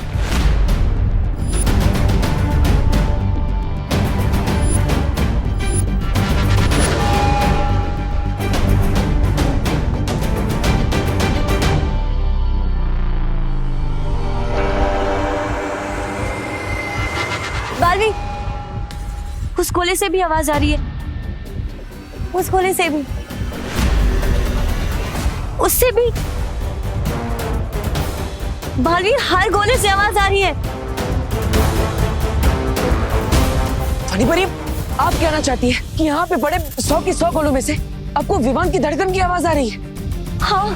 बालवीर, उस गोले से भी आवाज आ रही है, उस गोले से भी, उससे भी। बालवीर, हर गोले से आवाज आ रही है। ध्वनि परी, आप कहना चाहती है कि यहाँ पे बड़े 100 की 100 गोलों में से आपको विवान की धड़कन की आवाज आ रही है? हाँ।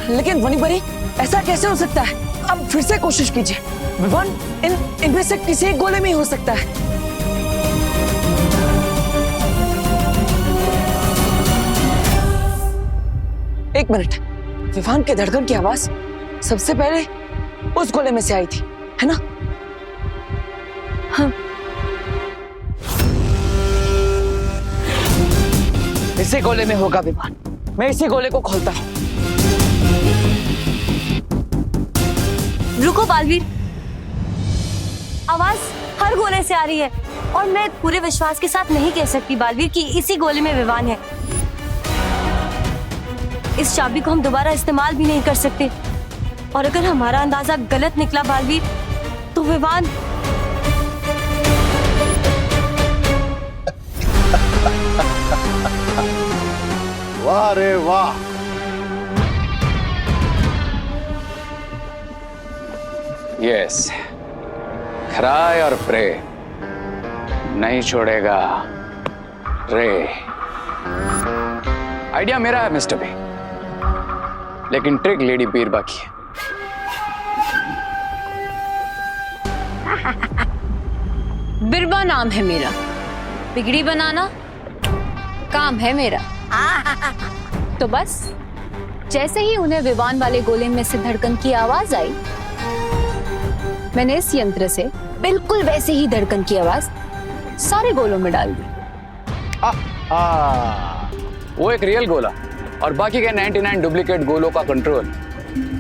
लेकिन ध्वनि परी, ऐसा कैसे हो सकता है? अब फिर से कोशिश कीजिए। विवान, इनमें से किसी एक गोले में ही हो सकता है। एक मिनट, विवान के धड़कन की आवाज सबसे पहले उस गोले में से आई थी, है ना? हाँ। इसी गोले में होगा विवान। मैं इसी गोले को खोलता हूं। रुको बालवीर, आवाज हर गोले से आ रही है और मैं पूरे विश्वास के साथ नहीं कह सकती बालवीर कि इसी गोले में विवान है। इस चाबी को हम दोबारा इस्तेमाल भी नहीं कर सकते और अगर हमारा अंदाजा गलत निकला बालवीर तो विवान वाह रे वाह। यस, क्राई और प्रे नहीं छोड़ेगा रे। आइडिया मेरा है मिस्टर बी, लेकिन ट्रिक लेडी बीरबा की है। बिरबा नाम है मेरा, बिगड़ी बनाना काम है मेरा। तो बस जैसे ही उन्हें विवान वाले गोले में से धड़कन की आवाज आई, मैंने इस यंत्र से बिल्कुल वैसे ही धड़कन की आवाज सारे गोलों में डाल दी। वो एक रियल गोला और बाकी के 99 डुप्लीकेट गोलों का कंट्रोल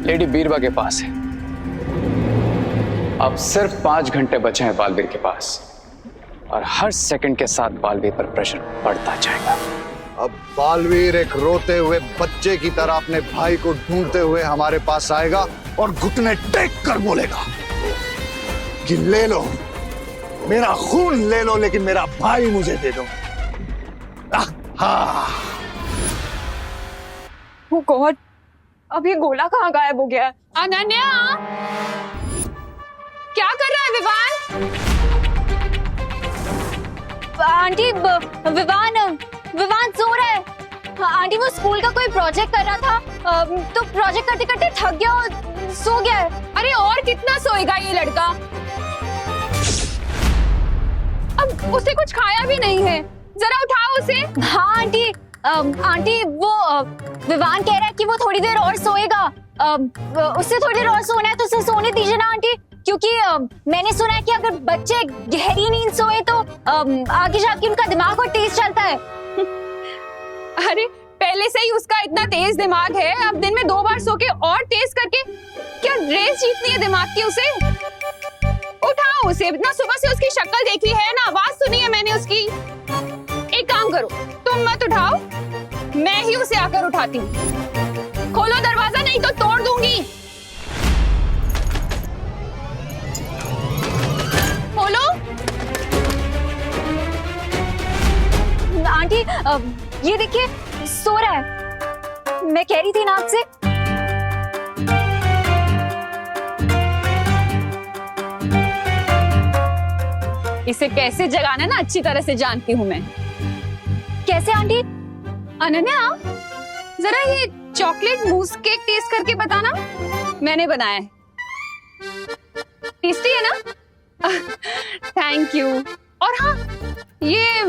लेडी बीरबा के पास है। अब सिर्फ 5 घंटे बचे हैं बालवीर के पास और हर सेकंड के साथ बालवीर पर प्रेशर बढ़ता जाएगा। अब बालवीर एक रोते हुए बच्चे की तरह अपने भाई को ढूंढते हुए हमारे पास आएगा और घुटने टेक कर बोलेगा कि ले लो मेरा खून, ले लो, लेकिन मेरा भाई मुझे दे दो। Oh God, अब ये गोला कहाँ गायब हो गया? अनन्या, क्या कर रहा है विवान? आंटी, विवान सो रहा है। आंटी वो स्कूल का कोई प्रोजेक्ट कर रहा था, तो प्रोजेक्ट करते करते थक गया और सो गया है। अरे और कितना सोएगा ये लड़का? अब उसे कुछ खाया भी नहीं है, जरा उठाओ उसे। हाँ आंटी, आंटी वो विवान कह रहा है कि वो थोड़ी देर और सोएगा। उससे थोड़ी देर और सोना है तो उसे सोने दीजिए ना आंटी, क्योंकि मैंने सुना है कि अगर बच्चे गहरी नींद सोए तो आगे जाके उनका दिमाग और तेज चलता है। अरे पहले से ही उसका इतना तेज दिमाग है, अब दिन में 2 बार सो के और तेज करके क्या रेस जीतनी है दिमाग की उसे? उठाओ उसे, इतना सुबह से उसकी शक्ल देखी है ना, आवाज सुनी है मैंने उसकी। एक काम करो, तुम मत उठाओ, मैं ही उसे आकर उठाती हूँ। खोलो दरवाजा, नहीं तो तोड़ दूंगी। खोलो। आंटी ये देखिए सो रहा है, मैं कह रही थी ना आपसे। इसे कैसे जगाना ना अच्छी तरह से जानती हूँ मैं। कैसे आंटी? अनन्या, जरा ये चॉकलेट मूस केक टेस्ट करके बताना, मैंने बनाया है। टेस्टी है ना? Thank you. और हाँ, ये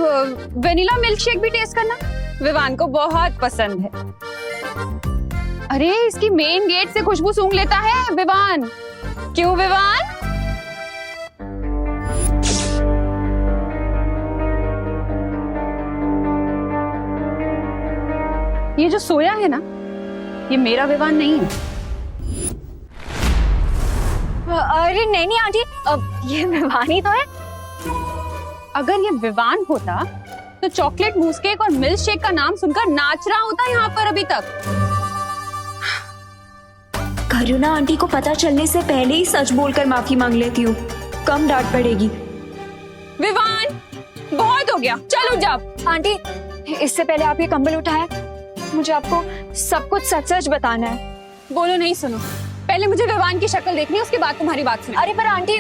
वेनिला मिल्क शेक भी टेस्ट करना, विवान को बहुत पसंद है। अरे इसकी मेन गेट से खुशबू सूंघ लेता है विवान। क्यों विवान? ये जो सोया है ना, ये मेरा विवान नहीं है। अरे नहीं आंटी, ये विवान ही तो है। अगर ये विवान होता तो चॉकलेट मूस केक और मिल्क शेक का नाम सुनकर नाच रहा होता यहाँ पर अभी तक। करुणा आंटी को पता चलने से पहले ही सच बोलकर माफी मांग लेती हूँ, कम डांट पड़ेगी। विवान, बहुत हो गया, चलो जा। आंटी, इससे पहले आप ये कंबल उठाएं, मुझे आपको सब कुछ सच सच बताना है। बोलो नहीं सुनो, पहले मुझे विवान की शक्ल देखनी है, उसके बाद तुम्हारी बात सुनो। अरे पर आंटी,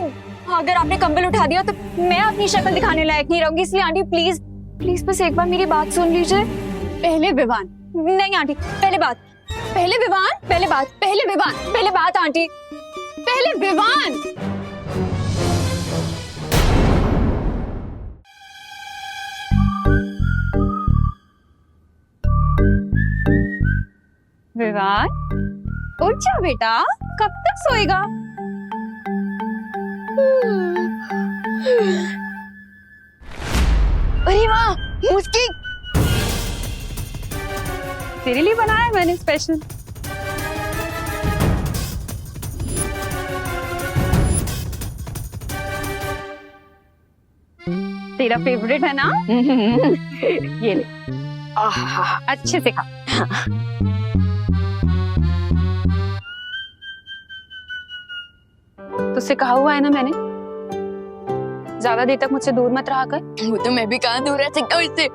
अगर आपने कंबल उठा दिया तो मैं अपनी शक्ल दिखाने लायक नहीं रहूंगी, इसलिए आंटी प्लीज प्लीज बस एक बार मेरी बात सुन लीजिए। पहले विवान। नहीं आंटी, पहले बात। पहले विवान, पहले बात। पहले विवान, पहले बात आंटी। पहले विवान। विवान, उठ जा बेटा, कब तक सोएगा? अरे वाह, मुस्की! तेरे लिए बनाया है मैंने स्पेशल। तेरा फेवरेट है ना? ये ले, आहा, अच्छे से खा। तुझसे कहा हुआ है ना मैंने, ज्यादा देर तक मुझसे दूर मत रहा कर। वो तो मैं भी कहाँ दूर रह सकता हूँ इससे।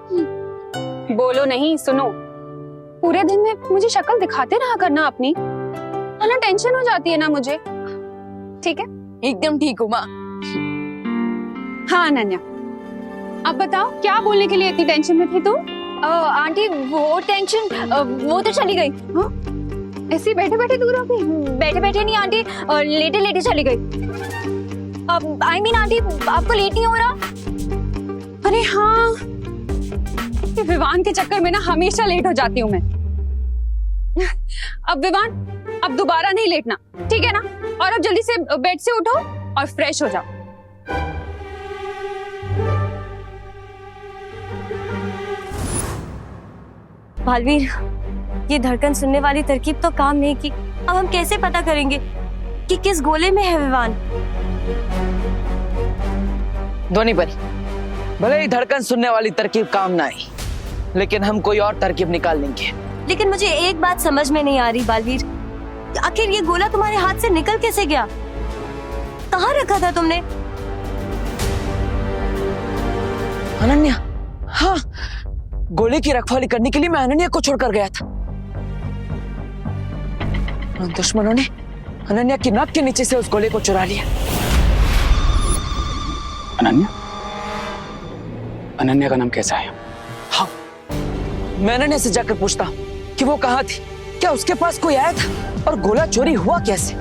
बोलो नहीं, सुनो। पूरे दिन में मुझे शक्ल दिखाते रहा करना अपनी, वरना टेंशन हो जाती है ना मुझे। ठीक है? एकदम ठीक हूँ माँ। हाँ अनन्या, अब बताओ क्या बोलने के लिए इतनी टेंशन में थी तू? आंटी वो टेंशन वो तो चली गई। हाँ? ऐसे बैठे बैठे दूर हो गई? बैठे बैठे नहीं आंटी, लेटे लेटे चली गई। अब आई मीन आंटी, आपको लेट नहीं हो रहा? अरे हाँ, ये विवान के चक्कर में ना हमेशा लेट हो जाती हूँ मैं। अब विवान, अब दोबारा नहीं लेटना, ठीक है ना? और अब जल्दी से बेड से उठो और फ्रेश हो जाओ। बालवीर, ये धड़कन सुनने वाली तरकीब तो काम नहीं की। अब हम कैसे पता करेंगे कि किस गोले में है विवान? ध्वनि परी, भले ही धड़कन सुनने वाली तरकीब काम ना आई, लेकिन हम कोई और तरकीब निकाल लेंगे। लेकिन मुझे एक बात समझ में नहीं आ रही बालवीर, आखिर ये गोला तुम्हारे हाथ से निकल कैसे गया? कहाँ रखा था तुमने? अनन्या, हाँ, गोले की रखवाली करने के लिए मैं अनन्या को छोड़कर गया था। उन दुश्मनों ने अनन्या की नाक के नीचे से उस गोले को चुरा लिया। अनन्या? अनन्या का नाम कैसा है? हाँ, मैं अनन्या से जाकर पूछता हूँ कि वो कहाँ थी, क्या उसके पास कोई आया था और गोला चोरी हुआ कैसे?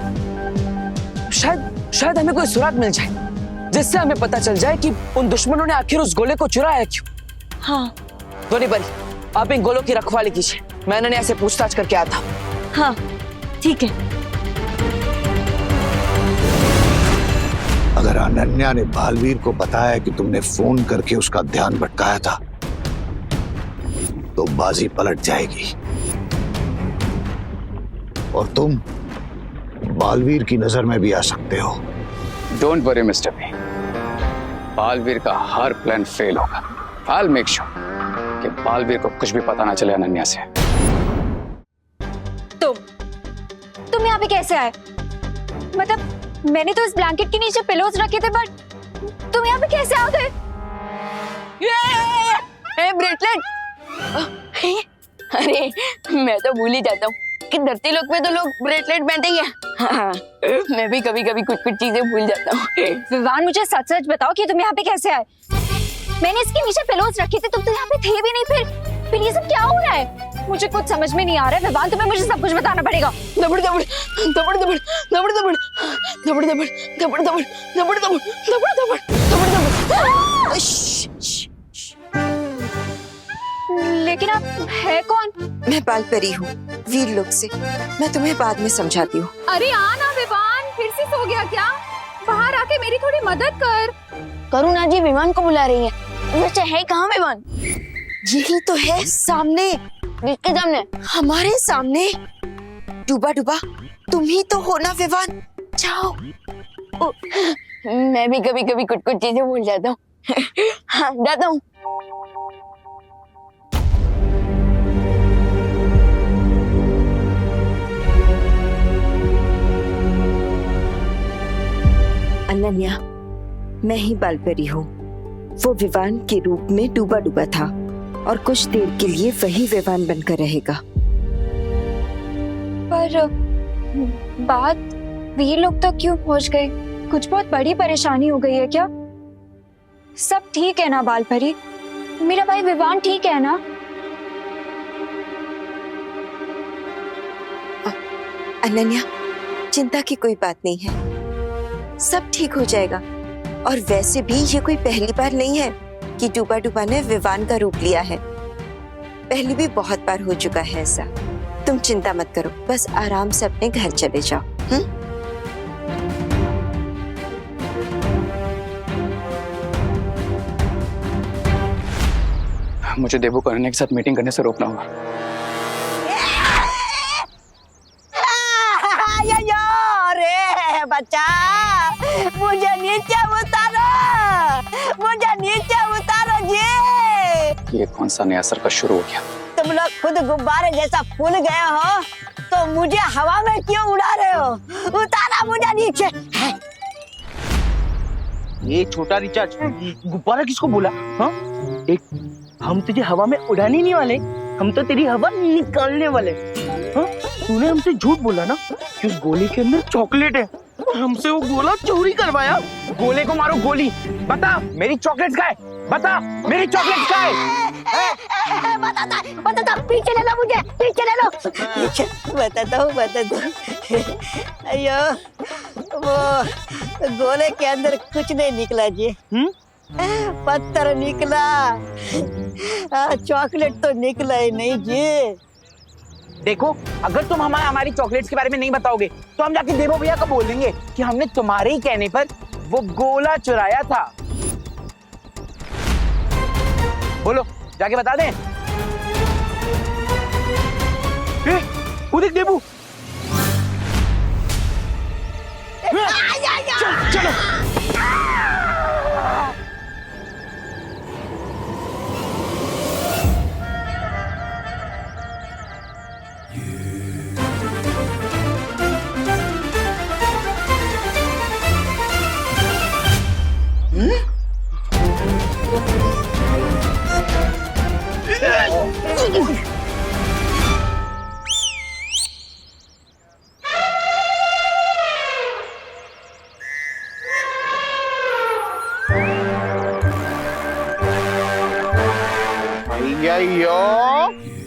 शायद हमें कोई सुराग मिल जाए जिससे हमें पता चल जाए कि उन दुश्मनों ने आखिर उस गोले को चुराया क्यों। हाँ। ध्वनि परी, आप इन गोलों की रखवाली कीजिए, मैं अनन्या से पूछताछ करके आता हूँ। हाँ, ठीक है। अगर अनन्या ने बालवीर को बताया कि तुमने फोन करके उसका ध्यान भटकाया था, तो बाजी पलट जाएगी और तुम बालवीर की नजर में भी आ सकते हो। Don't worry mister B, Baalveer का हर प्लान फेल होगा। I'll make sure कि बालवीर को कुछ भी पता ना चले अनन्या से। तुम यहाँ पे कैसे आए? मतलब मैंने तो इस ब्लैंकेट के नीचे पिलोज रखे थे, बट तुम यहाँ पे कैसे आ गए? ब्रेसलेट! अरे मैं तो भूल ही जाता हूँ कि धरती लोक में तो लोग ब्रेसलेट पहनते ही हैं। हाँ, मैं भी कभी कभी कुछ चीजें भूल जाता हूँ। विवान, मुझे सच सच बताओ कि तुम यहाँ पे कैसे आए? मैंने इसके नीचे पिलोज रखे थे, तुम तो यहाँ पे थे भी नहीं। फिर ये सब क्या हो रहा है? मुझे कुछ समझ में नहीं आ रहा है विवान, तुम्हें मुझे सब कुछ बताना पड़ेगा। दबड़ दबड़ दबड़ दबड़ दबड़ दबड़ दबड़ दबड़ दबड़ दबड़ दबड़ दबड़ दबड़ दबड़ दबड़ दबड़। लेकिन आप है कौन? मैं बालपरी हूँ, वीर लोक से। मैं तुम्हें बाद में समझाती हूँ। अरे आना विवान, फिर से सो गया क्या? बाहर आके मेरी थोड़ी मदद कर। करुणा जी विमान को बुला रही हैं। वैसे है कहाँ विमान? यही तो है, सामने। किसके सामने? हमारे सामने। डूबा डूबा तुम ही तो हो ना विमान? जाओ। मैं भी कभी कभी कुछ चीजें भूल जाता हूँ। हाँ, जाता हूँ। अनन्या, मैं ही बालपरी हूँ। वो विवान के रूप में डूबा डूबा था और कुछ देर के लिए वही विवान बनकर रहेगा। पर बात वीर लोग तक क्यों पहुंच गई? कुछ बहुत बड़ी परेशानी हो गई है क्या? सब ठीक है ना बालपरी? मेरा भाई विवान ठीक है ना? अनन्या, चिंता की कोई बात नहीं है, सब ठीक हो जाएगा। और वैसे भी ये कोई पहली बार नहीं है कि डूबा डूबा ने विवान का रूप लिया है। पहले भी बहुत बार हो चुका है ऐसा। तुम चिंता मत करो, बस आराम से अपने घर चले जाओ। मुझे देबू को अनन्या के साथ मीटिंग करने से रोकना होगा। अरे बच्चा, मुझे नीचे उतारो जी। ये कौन सा नया सर्कस शुरू हो गया? तुम लोग खुद गुब्बारे जैसा फूल गए हो तो मुझे हवा में क्यों उड़ा रहे हो? उतारा मुझे नीचे। ये छोटा रिचार्ज गुब्बारा किसको बोला? हाँ, एक हम तुझे हवा में उड़ाने नहीं वाले, हम तो तेरी हवा निकालने वाले। हाँ, तूने हमसे झूठ बोला ना कि उस गोले के अंदर चॉकलेट है और हमसे वो गोला चोरी करवाया। गोले को मारो गोली। बता मेरी चॉकलेट का है, बता मेरी चॉकलेट का है। बताता, पीछे ले लो मुझे, पीछे ले लो। पीछे बताता हूँ। अयो, वो गोले के अंदर कुछ नहीं निकला जी। पत्थर निकला, चॉकलेट तो निकला ही नहीं जी। देखो, अगर तुम हमारी चॉकलेट्स के बारे में नहीं बताओगे तो हम जाके देवो भैया को बोलेंगे कि हमने तुम्हारे ही कहने पर वो गोला चुराया था। बोलो, जाके बता दें। वो देख देबू। चलो।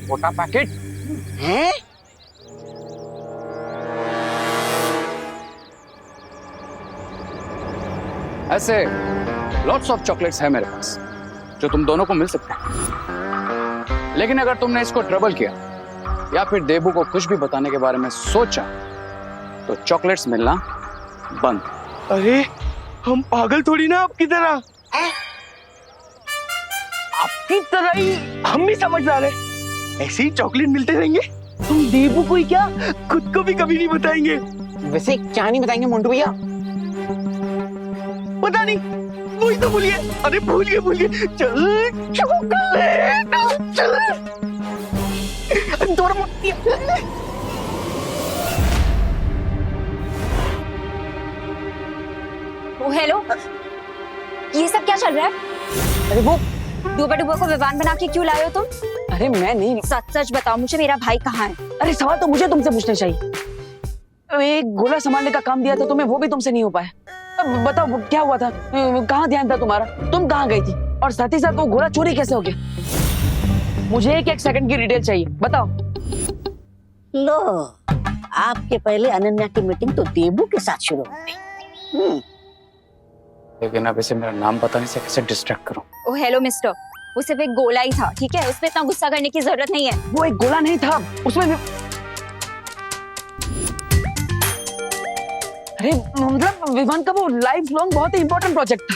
छोटा पैकेट है। ऐसे लॉट्स ऑफ चॉकलेट्स है मेरे पास जो तुम दोनों को मिल सकते हैं, लेकिन अगर तुमने इसको ट्रबल किया या फिर देबू को कुछ भी बताने के बारे में सोचा तो चॉकलेट्स मिलना बंद। अरे हम पागल थोड़ी ना आपकी तरह। आपकी तरह ही हम भी समझदार हैं। ऐसे ही चॉकलेट मिलते रहेंगे। तुम देबू को ही क्या, खुद को भी कभी नहीं बताएंगे। वैसे क्या नहीं बताएंगे मोंटू भैया? पता नहीं, वही तो भूलिए। अरे भूलिए। चल चॉकलेट, चल। दौड़ मत। हेलो, ये सब क्या चल रहा है? अरे वो डूबा को विवान बना के क्यों लाए हो तुम? अरे मैं नहीं। सच बताओ मुझे, मेरा भाई कहाँ है? अरे सवाल तो मुझे तुमसे पूछना चाहिए। एक गोला संभालने का काम दिया था तुम्हें, वो भी तुमसे नहीं हो पाया। अब बताओ क्या हुआ था, कहाँ ध्यान था तुम्हारा, तुम कहाँ गई थी, और साथ ही साथ वो गोला चोरी कैसे हो गया? मुझे एक सेकंड की डिटेल चाहिए, बताओ। लो, आपके पहले अनन्या की मीटिंग तो देबू के साथ शुरू हो गई। लेकिन अब इसे मेरा नाम बताने से कैसे डिस्ट्रैक्ट करूं? ओ हेलो मिस्टर, वो सिर्फ एक गोला ही था, ठीक है? उसमें इतना गुस्सा करने की जरूरत नहीं है। वो एक गोला नहीं था, उसमें अरे मतलब विवान का वो लाइफ लॉन्ग बहुत ही इंपॉर्टेंट प्रोजेक्ट था।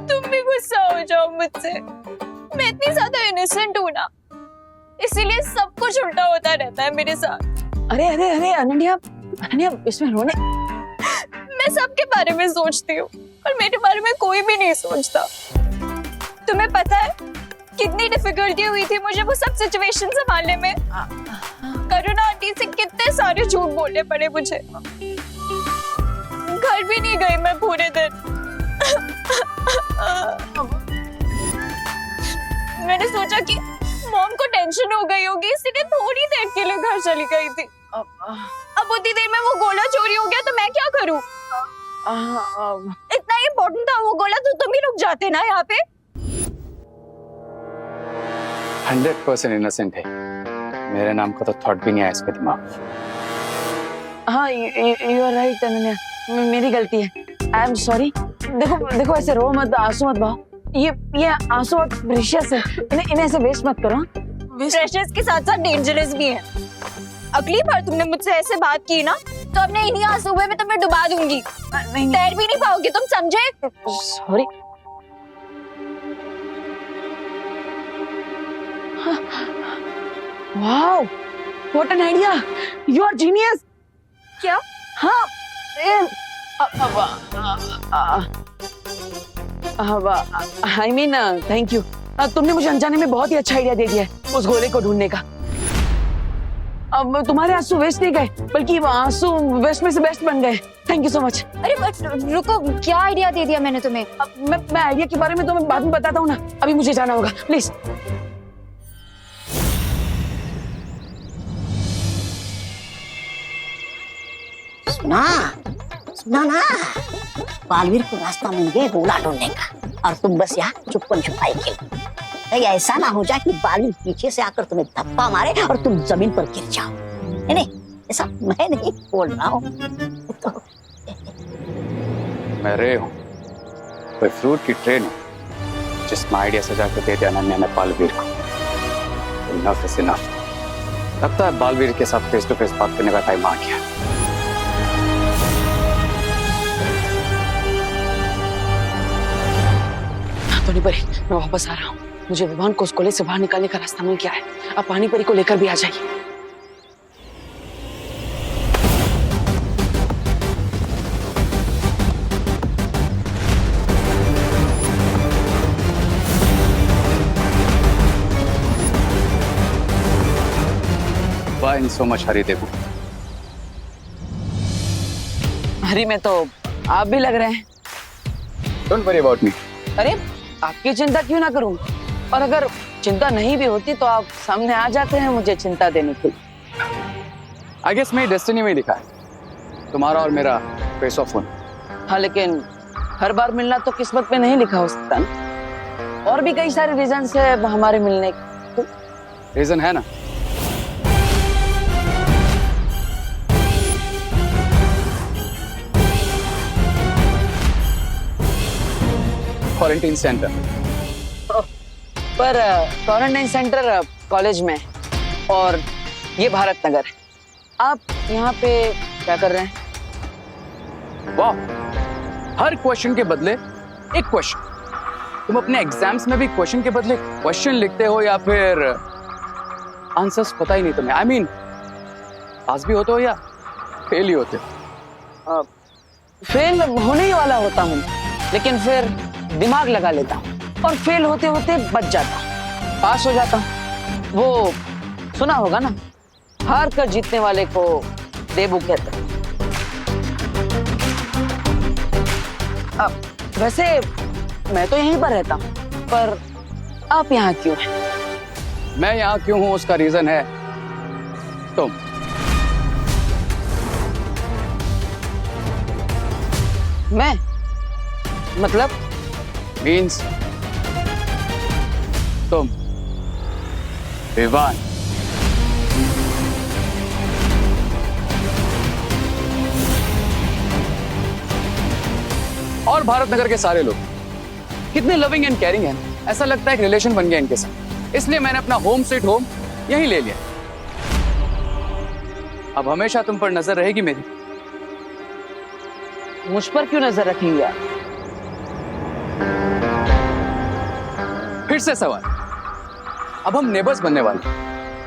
तुम भी गुस्सा हो जाओ मुझसे, मैं इतनी ज्यादा इनोसेंट हूँ ना, इसीलिए सब कुछ उल्टा होता रहता है मेरे साथ। अरे अरे अरे अनन्या, इसमें रोने। मैं सबके बारे में सोचती हूँ और मेरे बारे में कोई भी नहीं सोचता। तुम्हें पता है कितनी डिफिकल्टी हुई थी मुझे वो सब सिचुएशन संभालने में। करुणा आंटी से कितने सारे झूठ बोलने पड़े मुझे। घर भी नहीं गई मैं पूरे दिन। मैंने सोचा कि मॉम को टेंशन हो गई होगी, इसलिए थोड़ी देर के लिए घर चली गई थी। अब उतनी देर में वो गोला चोरी हो गया तो मैं क्या करूं? इतना इम्पोर्टेंट था वो गोला तो तुम ही रुक जाते ना यहाँ पे। 100% इनोसेंट है, मेरे नाम का तो थॉट भी नहीं आया इसके दिमाग। हाँ यू आर राइट अनन्या, मेरी गलती है। I am sorry. देखो देखो, ऐसे रो मत, आंसू मत बहाओ। ये आंसू बहुत प्रेशियस है, इन्हें ऐसे वेस्ट मत करो। प्रेशियस के साथ साथ डेंजरस भी है। अगली बार तुमने मुझसे ऐसे बात की ना तो अपने इन्हीं आंसू में तुम्हें डुबा दूंगी। तैर भी नहीं पाओगे तुम, समझे? Sorry. Wow, what an idea, you are genius. क्या? हाँ, आई मीन थैंक यू। तुमने मुझे अनजाने में बहुत ही अच्छा आइडिया दे दिया है उस गोले को ढूंढने का। अब तुम्हारे आंसू वेस्ट नहीं गए, बल्कि वो आंसू वेस्ट में से बेस्ट बन गए। Thank you so much. अरे बट रुको, क्या आइडिया दे दिया मैंने तुम्हें? मैं आइडिया के बारे में तुम्हें बाद में बताता हूँ ना, अभी मुझे जाना होगा, प्लीज। सुना सुना ना, बालवीर को रास्ता मिल गया गोला ढूंढने का, और तुम बस यहाँ चुपन छुपाई के लिए। कहीं ऐसा ना हो जाए कि बालवीर पीछे से आकर तुम्हें धप्पा मारे और तुम जमीन पर गिर जाओ। नहीं, ऐसा मैं नहीं बोल रहा हूँ। तो मैं रे हूँ, कोई फ्रूट की ट्रेन हूँ जिसमें आइडिया सजा के दे दिया अनन्या ने बालवीर को। Enough is enough. लगता है बालवीर के साथ फेस टू फेस बात करने का टाइम आ गया। तो नहीं परी, मैं वापस आ रहा हूँ। मुझे विवान को उस कोले से बाहर निकालने का रास्ता मिल गया है। अब पानी परी को लेकर भी आ जाइए। Why so much hurry, देबू? हरी में तो आप भी लग रहे हैं। Don't worry about me. अरे आपकी चिंता क्यों ना करूं, और अगर चिंता नहीं भी होती तो आप सामने आ जाते हैं मुझे चिंता देने के लिए। I guess मेरी डेस्टिनी में लिखा है तुम्हारा और मेरा फेस ऑफ होना। हाँ, लेकिन हर बार मिलना तो किस्मत में नहीं लिखा हो सकता ना। और भी कई सारे रीजंस है हमारे मिलने के। रीजन है ना? Quarantine centre. पर क्वारंटाइन सेंटर कॉलेज में, और ये भारत नगर है। आप यहाँ पे क्या कर रहे हैं? वाह, हर क्वेश्चन के बदले एक क्वेश्चन। तुम अपने एग्जाम्स में भी क्वेश्चन के बदले क्वेश्चन लिखते हो या फिर आंसर्स पता ही नहीं तुम्हें? आई मीन पास भी होते हो या फेल ही होते हो? फेल होने ही वाला होता हूँ, लेकिन फिर दिमाग लगा लेता हूँ और फेल होते होते बच जाता हूँ, पास हो जाता हूँ। वो सुना होगा ना, हार कर जीतने वाले को देबू कहते हैं। वैसे मैं तो यहीं पर रहता हूँ, पर आप यहाँ क्यों हैं? मैं यहाँ क्यों हूँ उसका रीजन है तुम। मैं मतलब मीन्स तुम विवान। और भारत नगर के सारे लोग कितने लविंग एंड केयरिंग हैं। ऐसा लगता है एक रिलेशन बन गया इनके साथ, इसलिए मैंने अपना होम स्वीट होम यहीं ले लिया। अब हमेशा तुम पर नजर रहेगी मेरी। मुझ पर क्यों नजर रखेंगे आप? फिर से सवाल। अब हम नेबर्स बनने वाले,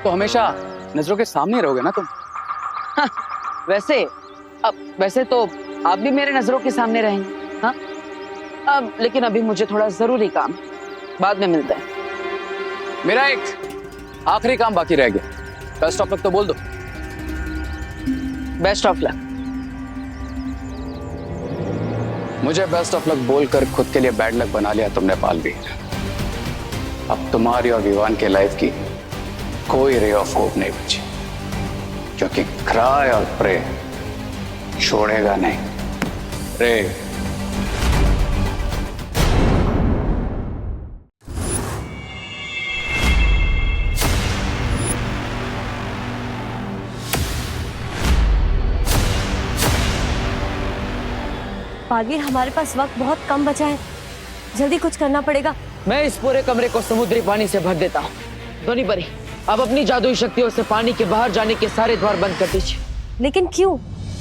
तो हमेशा नजरों के सामने रहोगे ना तुम? हाँ, वैसे तो आप भी मेरे नजरों के सामने रहेंगे। हाँ, अब लेकिन अभी मुझे थोड़ा जरूरी काम, बाद में मिलते हैं। मेरा एक आखिरी काम बाकी रह गया। बेस्ट ऑफ लक तो बोल दो। Best of luck. मुझे बेस्ट ऑफ लक बोलकर खुद के लिए बैड लक बना लिया तुमने बालवीर। अब तुम्हारी और विवान के लाइफ की कोई रे ऑफ होप नहीं बची, क्योंकि क्राई और प्रे छोड़ेगा नहीं। रे बालवीर, हमारे पास वक्त बहुत कम बचा है, जल्दी कुछ करना पड़ेगा। मैं इस पूरे कमरे को समुद्री पानी से भर देता हूँ। ध्वनि परी, अब अपनी जादुई शक्तियों से पानी के बाहर जाने के सारे द्वार बंद कर दीजिए। लेकिन क्यों?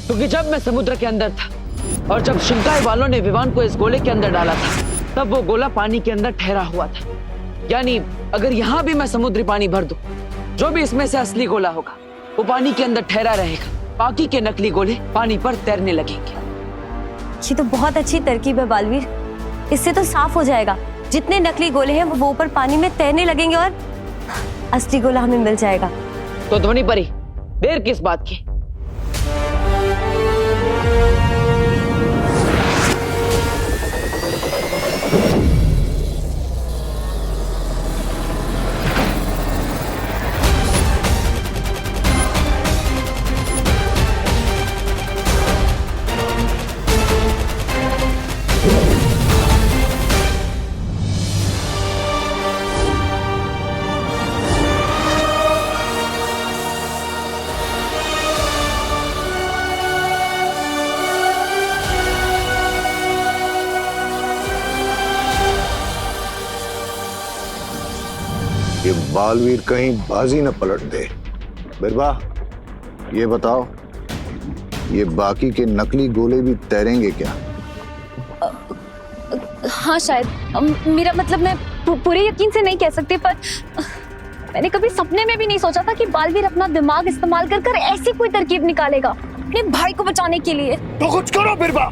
क्योंकि जब मैं समुद्र के अंदर था और जब शिंकाई वालों ने विवान को इस गोले के अंदर डाला था, तब वो गोला पानी के अंदर ठहरा हुआ था। यानी अगर यहाँ भी मैं समुद्री पानी भर दूं, जो भी इसमें से असली गोला होगा वो पानी के अंदर ठहरा रहेगा, बाकी के नकली गोले पानी पर तैरने लगेंगे। ये तो बहुत अच्छी तरकीब है बालवीर, इससे तो साफ हो जाएगा जितने नकली गोले हैं वो ऊपर पानी में तैरने लगेंगे और असली गोला हमें मिल जाएगा। तो ध्वनि परी, देर किस बात की? ये बालवीर कहीं बाजी न पलट दे। बिरबा, ये बताओ, ये बाकी के नकली गोले भी तैरेंगे क्या? हाँ शायद, मेरा मतलब मैं पूरे यकीन से नहीं कह सकती, पर मैंने कभी सपने में भी नहीं सोचा था कि बालवीर अपना दिमाग इस्तेमाल कर कर ऐसी कोई तरकीब निकालेगा अपने भाई को बचाने के लिए। तो कुछ करो बिरबा।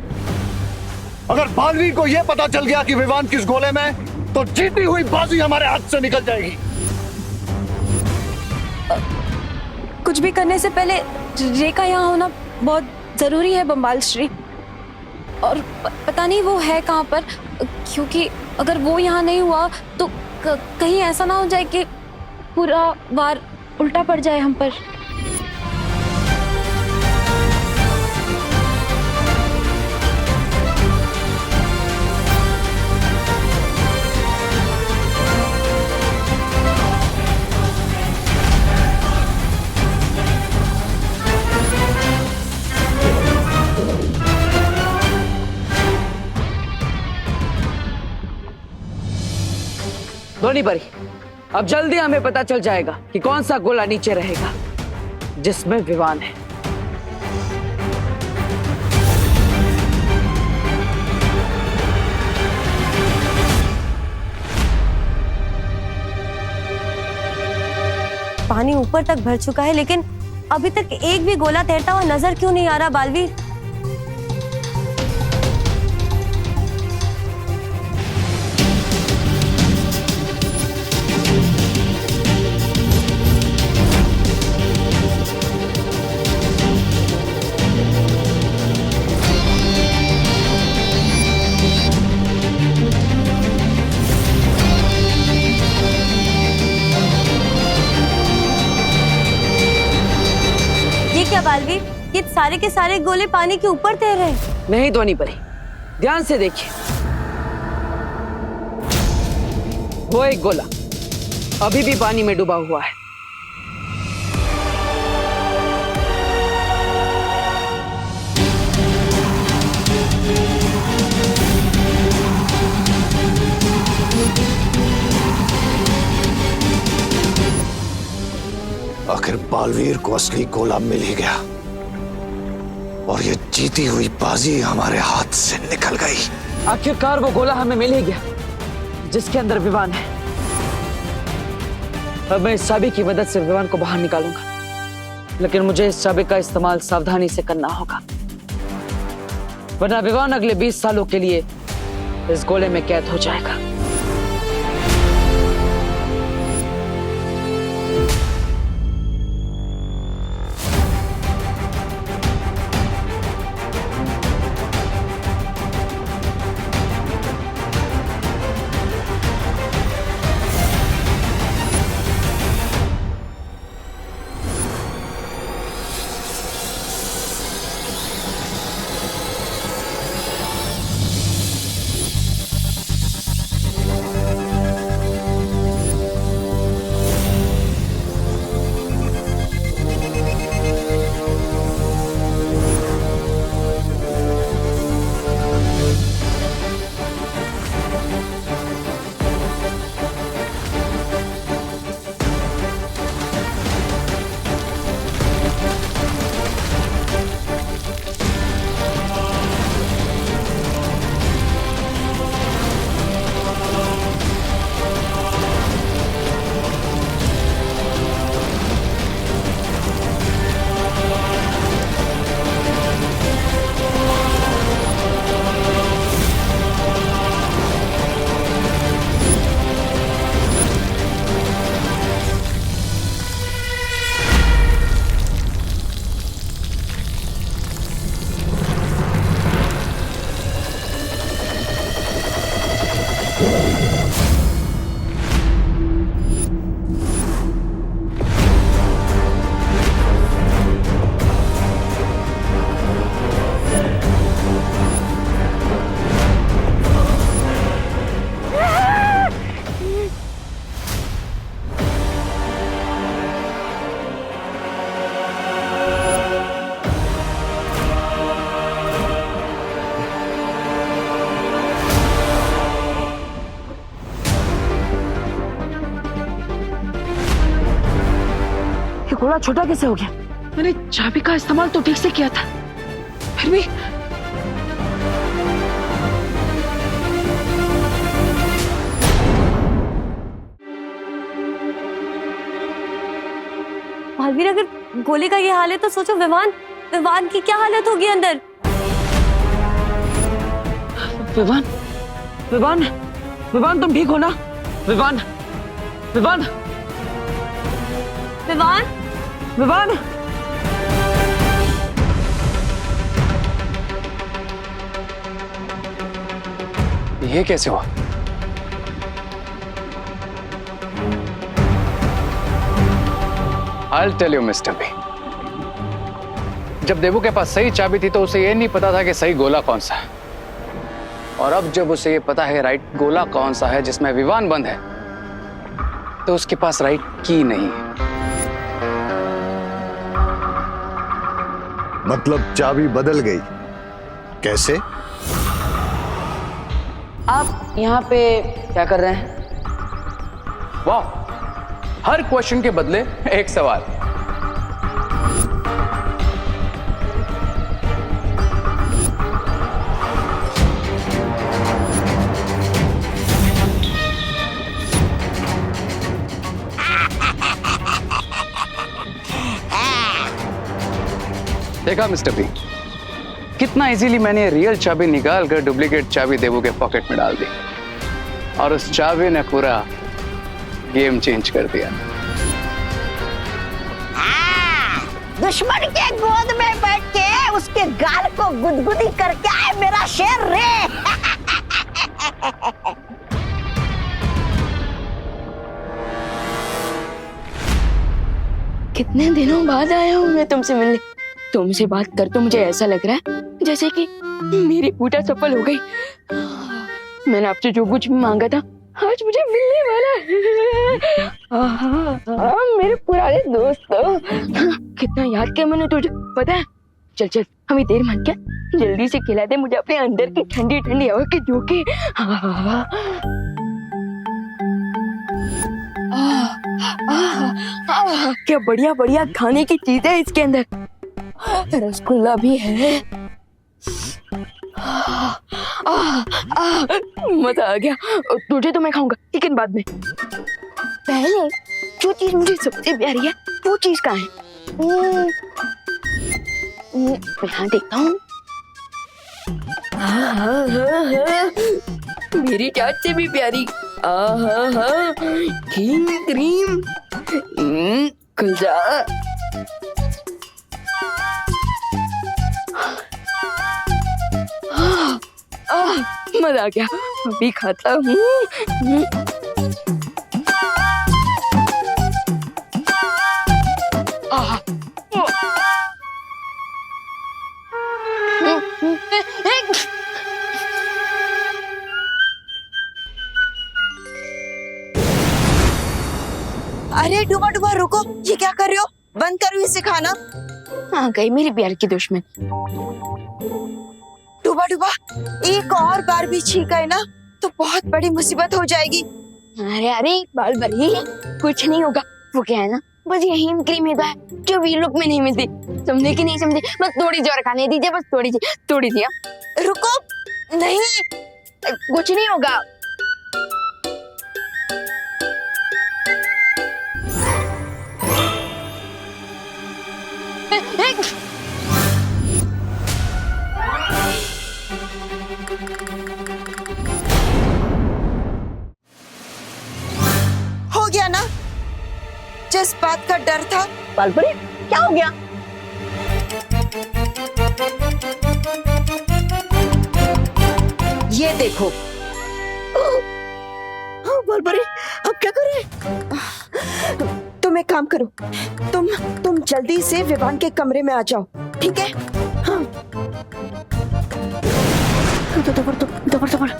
अगर बालवीर को यह पता चल गया कि विवान किस गोले में, तो जीती हुई बाजी हमारे हाथ से निकल जाएगी। कुछ भी करने से पहले रेखा यहाँ होना बहुत जरूरी है बम्बाल श्री, और पता नहीं वो है कहाँ पर, क्योंकि अगर वो यहाँ नहीं हुआ तो कहीं ऐसा ना हो जाए कि पूरा वार उल्टा पड़ जाए हम पर। ध्वनि परी, अब जल्दी हमें पता चल जाएगा कि कौन सा गोला नीचे रहेगा जिसमें विवान है। पानी ऊपर तक भर चुका है, लेकिन अभी तक एक भी गोला तैरता हुआ नजर क्यों नहीं आ रहा बालवीर? बालवीर, ये सारे के सारे गोले पानी के ऊपर तैर रहे हैं। नहीं ध्वनि परी, ध्यान से देखिए, वो एक गोला अभी भी पानी में डूबा हुआ है। आखिर बालवीर को असली गोला मिल ही गया और ये जीती हुई बाजी हमारे हाथ से निकल गई। आखिरकार वो गोला हमें मिल ही गया जिसके अंदर विवान है। अब मैं इस चाबी की मदद से विवान को बाहर निकालूंगा, लेकिन मुझे इस चाबी का इस्तेमाल सावधानी से करना होगा, वरना विवान अगले 20 सालों के लिए इस गोले में कैद हो जाएगा। गोला छोटा कैसे हो गया? मैंने चाबी का इस्तेमाल तो ठीक से किया था, फिर भी। बालवीर, अगर गोले का ये हाल है तो सोचो विवान विवान की क्या हालत होगी अंदर। विवान, विवान, विवान तुम ठीक हो ना? विवान, विवान, विवान, विवान। ये कैसे हुआ? I'll tell you, Mr. B. जब देबू के पास सही चाबी थी तो उसे ये नहीं पता था कि सही गोला कौन सा है, और अब जब उसे ये पता है राइट गोला कौन सा है जिसमें विवान बंद है, तो उसके पास राइट की नहीं है। मतलब चाबी बदल गई? कैसे? आप यहाँ पे क्या कर रहे हैं? वाह, हर क्वेश्चन के बदले एक सवाल। देखा मिस्टर बी, कितना इजीली मैंने रियल चाबी निकाल कर डुप्लीकेट चाबी देवू के पॉकेट में डाल दी, और उस चाबी ने पूरा गेम चेंज कर दिया। दुश्मन के गोद में बैठ के उसके गाल को गुदगुदी करके आए मेरा शेर रे। कितने दिनों बाद आया हूँ मैं तुमसे मिलने। तुमसे बात कर तो मुझे ऐसा लग रहा है जैसे कि मेरी पूजा सफल हो गई। मैंने आपसे जो कुछ भी मांगा था आज मुझे मिलने वाला है। मेरे पुराने दोस्तों, कितना याद किया मैंने तुझे, पता है? चल चल, हमें देर मत क्या, जल्दी से खिला दे मुझे अपने अंदर की ठंडी ठंडी हवा के झोंके। क्या बढ़िया बढ़िया खाने की चीजें है इसके अंदर। रसगुल्ला भी है। मजा आ गया। तुझे तो मैं खाऊंगा, लेकिन बाद में। पहले जो चीज मुझे सबसे प्यारी है वो चीज कहाँ है? यहाँ देखता हूँ। मेरी चाट से भी प्यारी। Cream cream kulcha. मजा आ गया, अभी खाता हूँ। अरे डूबा डूबा रुको, ये क्या कर रहे हो? बंद करो इसे खाना। आ गई मेरी प्यार की दुश्मन। डूबा डूबा, एक और बार भी छींका है ना तो बहुत बड़ी मुसीबत हो जाएगी। अरे अरे बाल बरी, कुछ नहीं होगा। वो क्या है ना, बस ये हीम क्रीम है जो वी लुक में नहीं मिलती। समझे कि नहीं समझे? बस थोड़ी सी और खाने दीजिए, बस थोड़ी सी। रुको, नहीं कुछ नहीं होगा। हो गया ना जिस बात का डर था। बालपुरी, क्या हो गया? ये देखो। बालपुरी, अब क्या करें? तुम एक काम करो, तुम जल्दी से विवान के कमरे में आ जाओ, ठीक है? हाँ। दबर।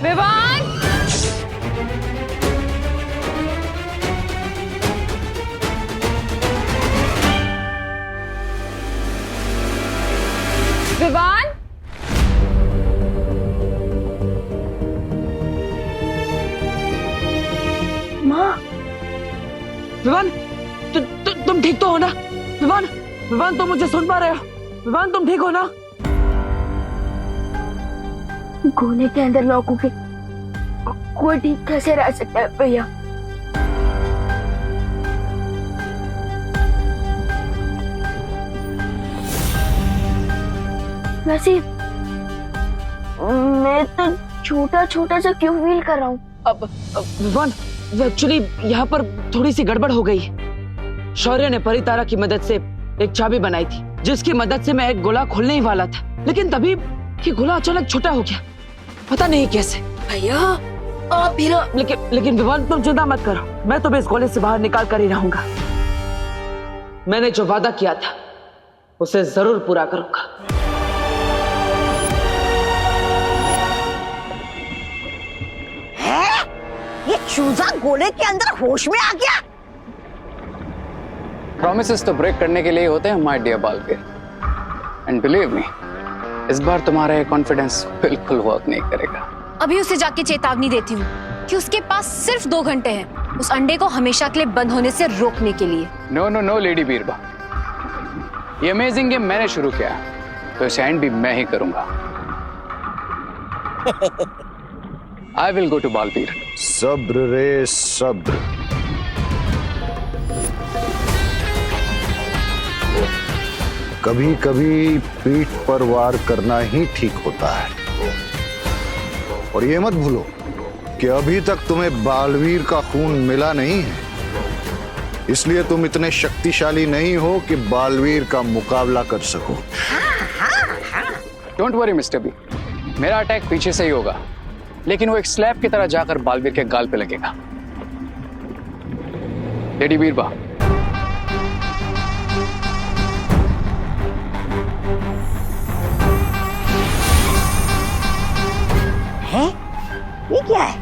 विवान, विवान, माँ, विवान, विवान तुम मुझे सुन पा रहे हो? विवान तुम ठीक हो ना? गोले के अंदर लॉक हो के कोई ठीक कैसे रह सकता है भैया? वैसे मैं तो छोटा छोटा सा क्यों फील कर रहा हूँ? अब विवान, एक्चुअली यहाँ पर थोड़ी सी गड़बड़ हो गई। शौर्य ने परितारा की मदद से एक चाबी बनाई थी, जिसकी मदद से मैं एक गोला खोलने ही वाला था, लेकिन तभी ये गोला अचानक छोटा हो गया, पता नहीं कैसे। भैया आप भी ना। लेकिन विवान तुम चिंता मत करो, मैं तुम्हें इस गोले से बाहर निकाल कर ही रहूंगा। मैंने जो वादा किया था उसे जरूर पूरा करूंगा। है? ये चूजा गोले के अंदर होश में आ गया। प्रॉमिसेस तो ब्रेक करने के लिए होते हैं my dear Baalveer, and believe me, इस बार तुम्हारा ये कॉन्फिडेंस बिल्कुल वर्क नहीं करेगा। अभी उसे जाके चेतावनी देती हूँ कि उसके पास सिर्फ 2 घंटे हैं उस अंडे को हमेशा के लिए बंद होने से रोकने के लिए। नो नो नो लेडी बीरबा, ये अमेजिंग गेम मैंने शुरू किया तो इसे एंड भी मैं ही करूंगा। I will go to Baalveer. सब्र रे सब्र। कभी कभी पीठ पर वार करना ही ठीक होता है। और ये मत भूलो कि अभी तक तुम्हें बालवीर का खून मिला नहीं है, इसलिए तुम इतने शक्तिशाली नहीं हो कि बालवीर का मुकाबला कर सको। डोंट वरी मिस्टर बी, मेरा अटैक पीछे से ही होगा, लेकिन वो एक स्लैब की तरह जाकर बालवीर के गाल पे लगेगा। लेडी बीरबा, है? ये क्या है?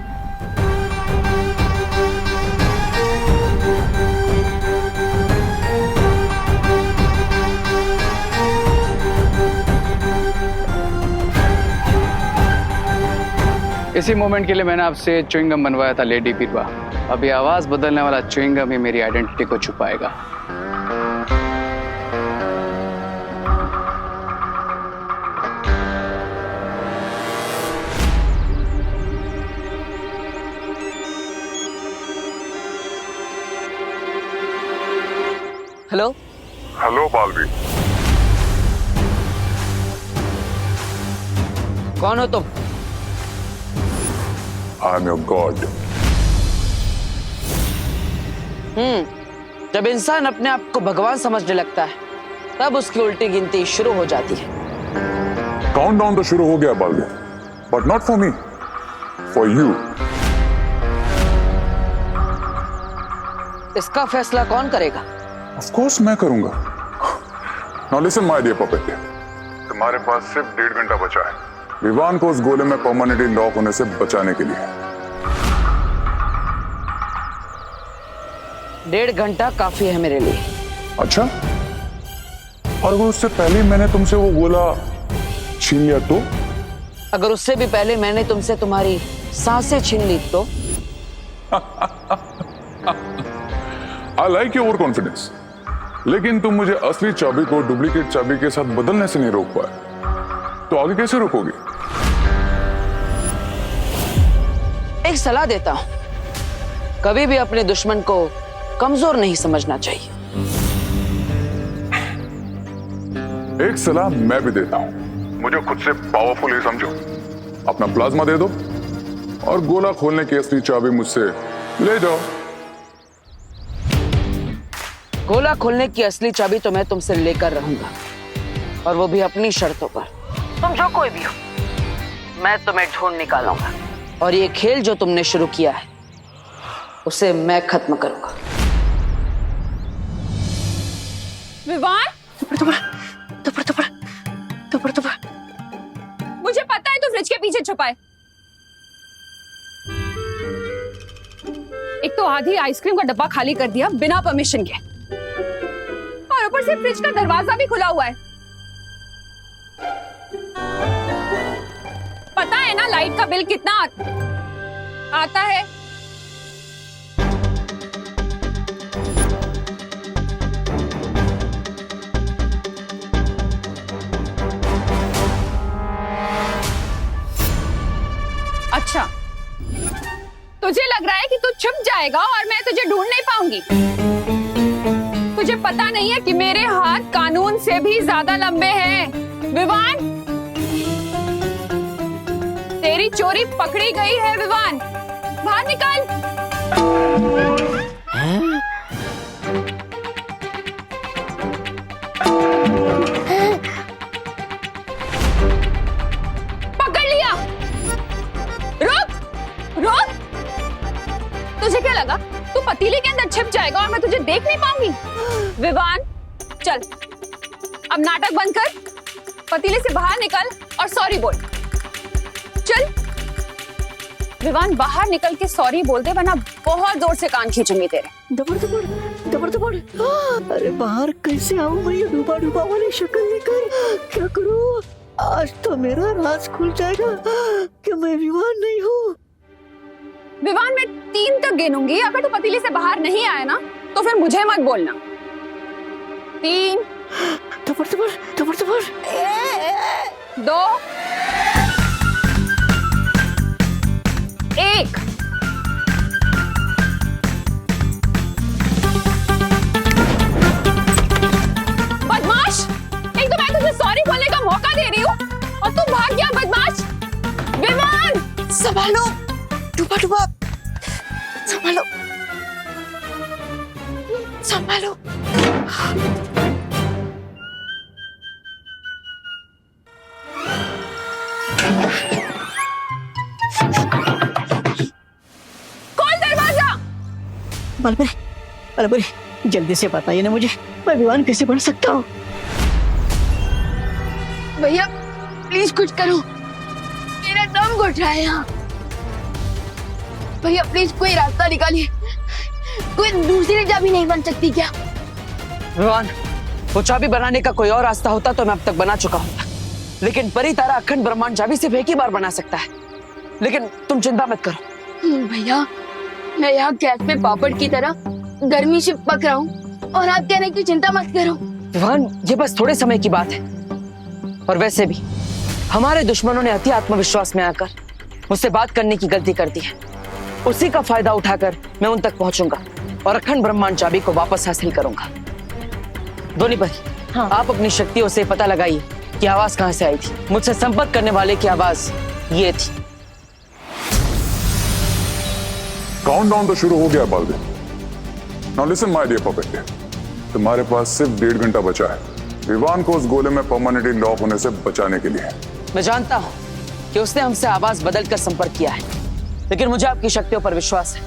इसी मोमेंट के लिए मैंने आपसे च्युइंगम बनवाया था लेडी बीरबा। अभी आवाज बदलने वाला च्युइंगम ही मेरी आइडेंटिटी को छुपाएगा। Hello hello Baalveer. कौन हो तुम? I am your God. जब इंसान अपने आप को भगवान समझने लगता है तब उसकी उल्टी गिनती शुरू हो जाती है। काउंटडाउन तो शुरू हो गया Baalveer, but not for me, for you. इसका फैसला कौन करेगा? ऑफ कोर्स मैं करूंगा। Now listen my dear puppet, तुम्हारे पास सिर्फ 1.5 घंटा बचा है विवान को उस गोले में परमानेंटली लॉक होने से बचाने के लिए। 1.5 घंटा काफी है मेरे लिए। अच्छा, और अगर उससे पहले मैंने तुमसे वो गोला छीन लिया तो? अगर उससे भी पहले मैंने तुमसे तुम्हारी सांसें छीन ली तो? I like your over confidence, लेकिन तुम मुझे असली चाबी को डुप्लीकेट चाबी के साथ बदलने से नहीं रोक पाए, तो आगे कैसे रोकोगे? एक सलाह देता हूं, कभी भी अपने दुश्मन को कमजोर नहीं समझना चाहिए। एक सलाह मैं भी देता हूं, मुझे खुद से पावरफुल ही समझो। अपना प्लाज्मा दे दो और गोला खोलने की असली चाबी मुझसे ले जाओ। गोला खोलने की असली चाबी तो मैं तुमसे लेकर रहूंगा, और वो भी अपनी शर्तों पर। तुम जो कोई भी हो, मैं तुम्हें ढूंढ निकालूंगा, और ये खेल जो तुमने शुरू किया है उसे मैं खत्म करूंगा। विवान, मुझे पता है तू फ्रिज के पीछे छुपा है। एक तो आधी आइसक्रीम का डब्बा खाली कर दिया बिना परमिशन के, और ऊपर से फ्रिज का दरवाजा भी खुला हुआ है। पता है ना लाइट का बिल कितना आता है? अच्छा, तुझे लग रहा है कि तू छुप जाएगा और मैं तुझे ढूंढ नहीं पाऊंगी। तुझे पता नहीं है कि मेरे हाथ कानून से भी ज्यादा लंबे हैं। विवान, तेरी चोरी पकड़ी गई है। विवान, बाहर निकल। पकड़ लिया। रुक रुक, तुझे क्या लगा तू पतीले के अंदर छिप जाएगा और मैं तुझे देख नहीं पाऊंगी? विवान, चल अब नाटक बंद कर, पतीले से बाहर निकल और सॉरी बोल। चल विवान, बाहर निकल के सॉरी बोल दे, वरना बहुत जोर से कान खींचूंगी तेरे। दबड़ दबड़ दबड़ दबड़। अरे बाहर कैसे आऊं मैं ये डूबा डूबा वाली शक्ल लेकर? क्या करूं? आज तो मेरा राज खुल जाएगा कि मैं विवान नहीं हूँ। विवान, मैं 3 तक गिनूंगी, अगर तू पतीले से बाहर नहीं आया ना तो फिर मुझे मत बोलना। 3, दबड़ दबड़ दबड़ दबड़। 2, 1। बदमाश, एक तो मैं तुझे सॉरी बोलने का मौका दे रही हूँ और तू भाग गया बदमाश। विवान, संभालो डूबा डूबा, संभालो संभालो। खोल दरवाजा। बालबरी, बालबरी, जल्दी से बताइए ना मुझे, मैं विवान कैसे बन सकता हूँ? भैया प्लीज कुछ करो, मेरा दम घुट रहा है यहाँ। भैया प्लीज कोई रास्ता निकालिए, कोई दूसरी चाबी नहीं बन सकती क्या? विवान, वो चाबी बनाने का कोई और रास्ता होता तो मैं अब तक बना चुका होता, लेकिन परी तारा अखंड ब्रह्मांड चाबी सिर्फ एक ही बार बना सकता है। लेकिन तुम चिंता मत करो। भैया, मैं यहाँ गैस में पापड़ की तरह गर्मी से पक रहा हूँ और आप कह रहे हैं कि चिंता मत करो। विवान, ये बस थोड़े समय की बात है, और वैसे भी हमारे दुश्मनों ने अति आत्मविश्वास में आकर मुझसे बात करने की गलती कर दी है। उसी का फायदा उठाकर मैं उन तक पहुंचूंगा और अखंड ब्रह्मांड चाबी को वापस हासिल करूंगा। धोनी परी, हाँ। आप अपनी शक्तियों से पता लगाइए कि आवाज कहां से आई थी। मुझसे संपर्क करने वाले की आवाज ये थी। काउंटडाउन तो शुरू हो गया Baalveer. Now listen my dear puppet, तुम्हारे पास सिर्फ 1.5 घंटा बचा है विवान को उस गोले में परमानेंटली लॉक होने से बचाने के लिए। मैं जानता हूं कि उसने हमसे आवाज बदलकर संपर्क किया है, लेकिन मुझे आपकी शक्तियों पर विश्वास है,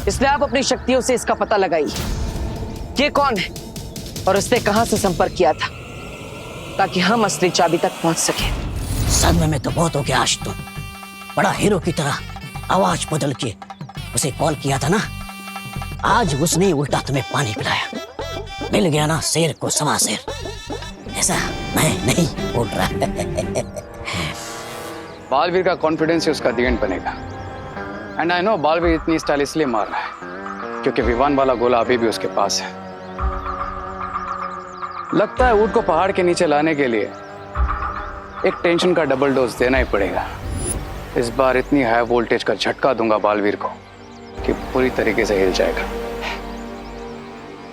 इसलिए आप अपनी शक्तियों से इसका पता लगाइए ये कौन है और उसने कहां से संपर्क किया था, ताकि हम असली चाबी तक पहुंच सके। सदमे में तो बहुत हो गया आज तो। बड़ा हीरो की तरह आवाज बदल के उसे कॉल किया था ना, आज उसने उल्टा तुम्हें पानी पिलाया। मिल गया ना शेर को सवा शेर, ऐसा मैं नहीं बोल रहा। बालवीर का कॉन्फिडेंस ही उसका दी एंड बनेगा। एंड आई नो बालवीर इतनी स्टाइल इसलिए मार रहा है क्योंकि विवान वाला गोला अभी भी उसके पास है। लगता है ऊंट को पहाड़ के नीचे लाने के लिए एक टेंशन का डबल डोज देना ही पड़ेगा। इस बार इतनी हाई वोल्टेज का झटका दूंगा बालवीर को कि पूरी तरीके से हिल जाएगा।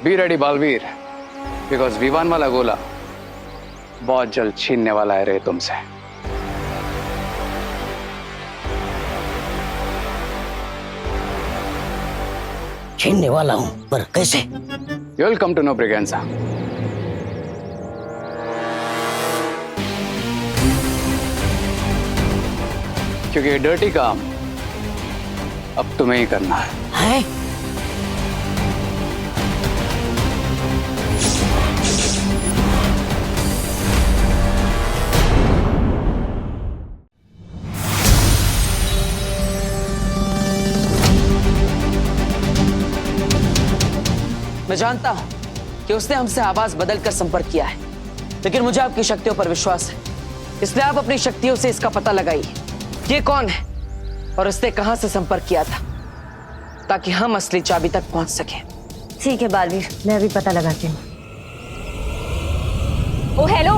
Be ready Baalveer, because Vivaan वाला गोला बहुत जल्द छीनने वाला है रे तुमसे। छीनने वाला हूं, पर कैसे? You will come to know Briganza. क्योंकि ये डर्टी काम अब तुम्हें ही करना है। मैं जानता हूं कि उसने हमसे आवाज बदलकर संपर्क किया है, लेकिन मुझे आपकी शक्तियों पर विश्वास है, इसलिए आप अपनी शक्तियों से इसका पता लगाइए ये कौन है और उसने कहां से संपर्क किया था, ताकि हम असली चाबी तक पहुंच सके। ठीक है बालवीर, मैं अभी पता लगाती हूँ। ओ हेलो,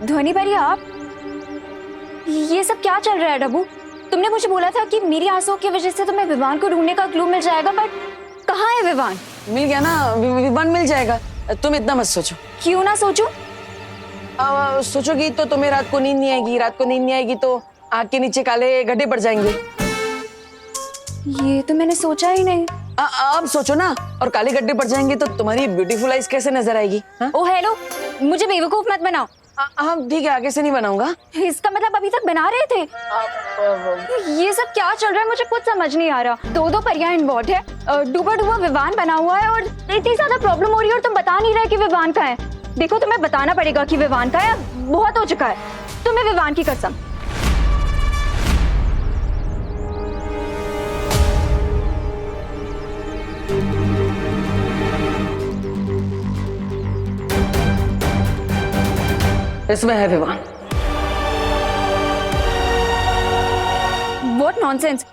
ध्वनि परी, आप ये सब क्या चल रहा है डब्बू? तुमने मुझे बोला था कि मेरी आंसुओं की वजह से तुम्हें विवान को ढूंढने का क्लू मिल जाएगा, बट कहाँ है विवान? मिल गया ना, विवान मिल जाएगा, तुम इतना मत सोचो। क्यों ना सोचूं? सोचोगी तो तुम्हें रात को नींद नहीं आएगी, रात को नींद नहीं आएगी तो आँख के नीचे काले गड्ढे पड़ जाएंगे। ये तो मैंने सोचा ही नहीं। अब सोचो ना, और काले गड्ढे पड़ जाएंगे तो तुम्हारी ब्यूटीफुल आइज कैसे नजर आएगी? ओ हेलो, मुझे बेवकूफ मत बनाओ। हाँ ठीक है, आगे से नहीं बनाऊंगा। इसका मतलब अभी तक बना रहे थे? ये सब क्या चल रहा है, मुझे कुछ समझ नहीं आ रहा। दो परियां इन्वॉल्व है, डूबा डूबा विवान बना हुआ है और इतनी ज्यादा प्रॉब्लम हो रही है और तुम बता नहीं रहे कि विवान का है। देखो तुम्हें बताना पड़ेगा कि विवान का है, बहुत हो चुका है। तुम्हें विवान की कसम। इसमें है विवान। What nonsense!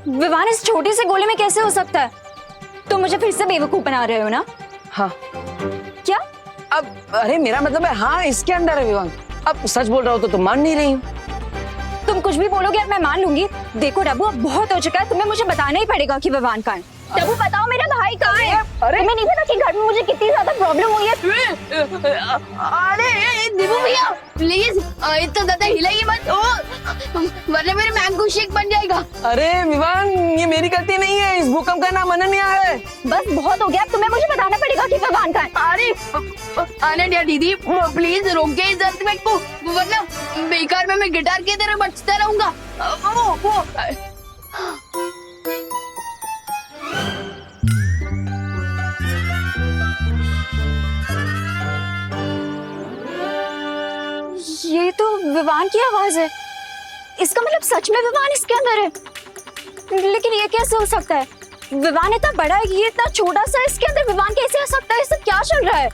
विवान इस छोटे से गोले में कैसे हो सकता है? तुम मुझे फिर से बेवकूफ बना रहे हो ना? हाँ। क्या? अब अरे मेरा मतलब है हाँ, इसके अंदर है विवान। अब सच बोल रहा हो तो तुम मान नहीं रही हो। तुम कुछ भी बोलोगे और मैं मान लूंगी। देखो डब्बू, अब बहुत हो चुका है, तुम्हें मुझे बताना ही पड़ेगा कि विवान कहाँ है। डब्बू बताओ, मेरा भाई कहाँ है? अरे तुम्हें नहीं पता कि घर में मुझे कितनी ज्यादा प्रॉब्लम हुई है? अरे दिबू भैया प्लीज इतना ज्यादा हिलाइए मत, वरना मेरे मैंगो शेक बन जाएगा। अरे विवान, ये मेरी गलती नहीं है, इस भूकंप का नाम अनन्या है। बस बहुत हो गया, अब तुम्हें मुझे बताना पड़ेगा कि विवान कहाँ है। अरे अनन्या दीदी प्लीज रोके इस अर्थक्वेक को, वरना बेकार में मैं गिटार की तरह बजता रहूंगा। वो ये तो विवान की आवाज है। इसका मतलब सच में विवान इसके अंदर है। लेकिन ये कैसे हो सकता है? विवान इतना बड़ा है, ये इतना छोटा सा, इसके अंदर विवान कैसे आ सकता है? ये सब क्या चल रहा है?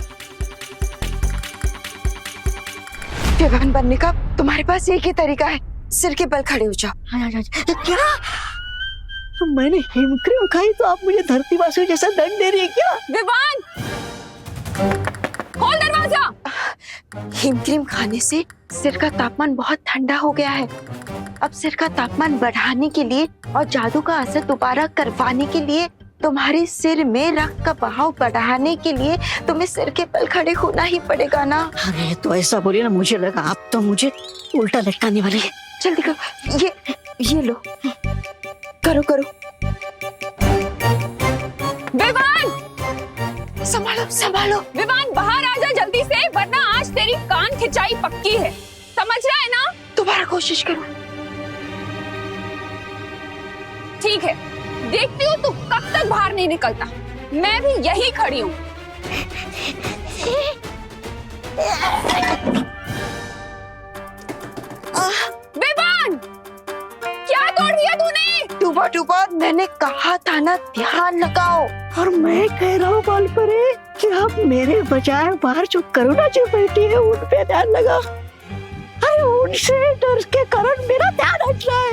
विवान बनने का तुम्हारे पास एक ही तरीका है, सिर के बल खड़े हो जाओ। क्या मैंने हिमक्रीम खाई तो आप मुझे धरतीवासियों जैसा दंड दे रही है क्या? विवान, खोल दरवाजा। हिमक्रीम खाने से सिर का तापमान बहुत ठंडा हो गया है। अब सिर का तापमान बढ़ाने के लिए और जादू का असर दोबारा करवाने के लिए, तुम्हारे सिर में रक्त का बहाव बढ़ाने के लिए तुम्हें सिर के बल खड़े होना ही पड़ेगा ना। अरे तो ऐसा बोलिए ना, मुझे लगा आप तो मुझे उल्टा लटकाने वाली है। जल्दी करो, ये लो, करो करो। विवान, संभालो संभालो। विवान बाहर आ जा जल्दी से, वरना आज तेरी कान खिंचाई पक्की है, समझ रहा है ना? दोबारा कोशिश करो। ठीक है, देखती हूँ तू कब तक बाहर नहीं निकलता। मैं भी यही खड़ी हूँ। विवान, क्या तोड़ दिया तूने? डूबा डूबा, मैंने कहा था ना ध्यान लगाओ। और मैं कह रहा हूँ बाल परे कि आप मेरे बजाय बाहर जो करुणा जी बैठी है उन पे ध्यान लगा। अरे उनसे डर के कारण मेरा ध्यान हट रहा है।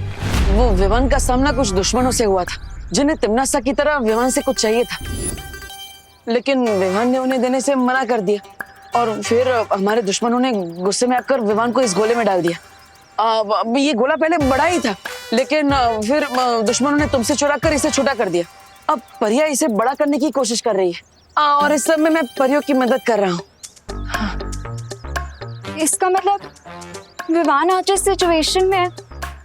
वो विवान का सामना कुछ दुश्मनों से हुआ था, जिन्हें तिमनासा की तरह विवान से कुछ चाहिए था, लेकिन विवान ने उन्हें देने से मना कर दिया। और फिर हमारे दुश्मनों ने गुस्से में आकर विवान को इस गोले में डाल दिया। ये गोला पहले बड़ा ही था, लेकिन फिर दुश्मनों ने तुमसे चुरा कर इसे छोटा कर दिया। अब परिया इसे बड़ा करने की कोशिश कर रही है और इस समय मैं परियों की मदद कर रहा हूँ। इसका मतलब विवान आज जिस सिचुएशन में है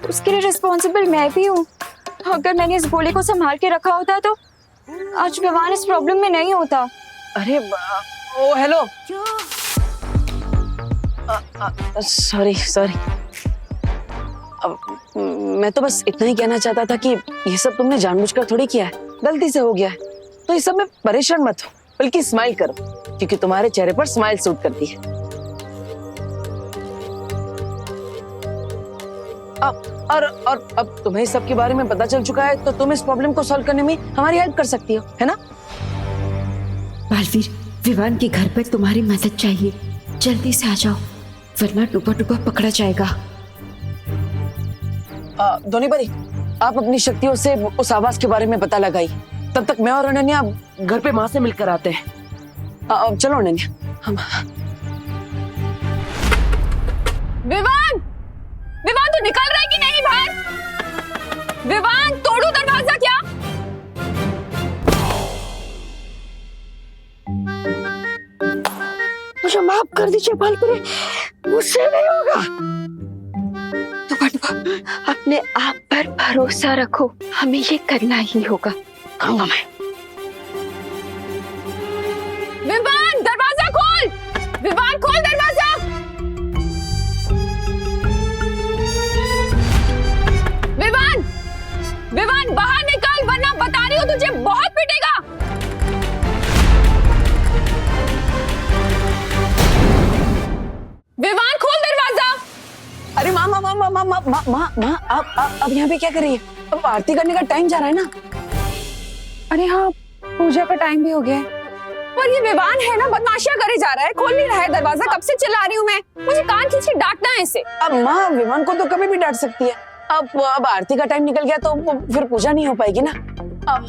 उसके लिए रिस्पॉन्सिबल मैं भी हूँ। अगर मैंने इस गोले को संभाल के रखा होता तो आज विवान इस प्रॉब्लम में नहीं होता। अरे ओ हेलो, सॉरी सॉरी। अब मैं तो बस इतना ही कहना चाहता था कि ये सब तुमने जानबूझकर थोड़ी किया है, गलती से हो गया है। तो इस सब में परेशान मत हो, बल्कि स्माइल करो, क्योंकि तुम्हारे चेहरे पर स्माइल सूट करती है। अब तुम्हें इस सब के बारे में पता चल चुका है, तो तुम इस प्रॉब्लम को सॉल्व करने में हमारी हेल्प कर सकती हो, है ना? बालवीर, विवान के घर पर तुम्हारी मदद चाहिए, जल्दी से आ जाओ, वरना डूबा डूबा पकड़ा जाएगा। धोनी परी, आप अपनी शक्तियों से उस आवाज के बारे में पता लगाई। तब तक मैं और अनन्या घर पे माँ से मिलकर आते हैं। चलो अनन्या, हम। विवान, विवान तू निकल रहा है कि नहीं बाहर? विवान, तोड़ू दरवाजा क्या? मुझे माफ कर दीजिए बालपुरी, मुझसे नहीं होगा। दुबा अपने आप पर भरोसा रखो, हमें ये करना ही होगा। कहूंगा मैं। विवान, दरवाजा खोल! विवान, खोल दरवाजा! विवान, विवान बाहर निकल, वरना बता रही हूँ तुझे बहुत पिटेगा। विवान, खोल दरवाजा! अरे माँ माँ माँ माँ माँ माँ माँ माँ माँ अब यहाँ पे क्या कर रही है? अब आरती करने का टाइम जा रहा है ना। अरे हाँ, पूजा का टाइम भी हो गया है। पर ये विवान है ना, बदमाशियां करे जा रहा है, खोल नहीं रहा है दरवाजा। कब से चिल्ला रही हूँ मैं, मुझे कान खींच के डांटना है इसे। अब माँ, विमान को तो कभी भी डांट सकती है। अब आरती का टाइम निकल गया तो फिर पूजा नहीं हो पाएगी ना।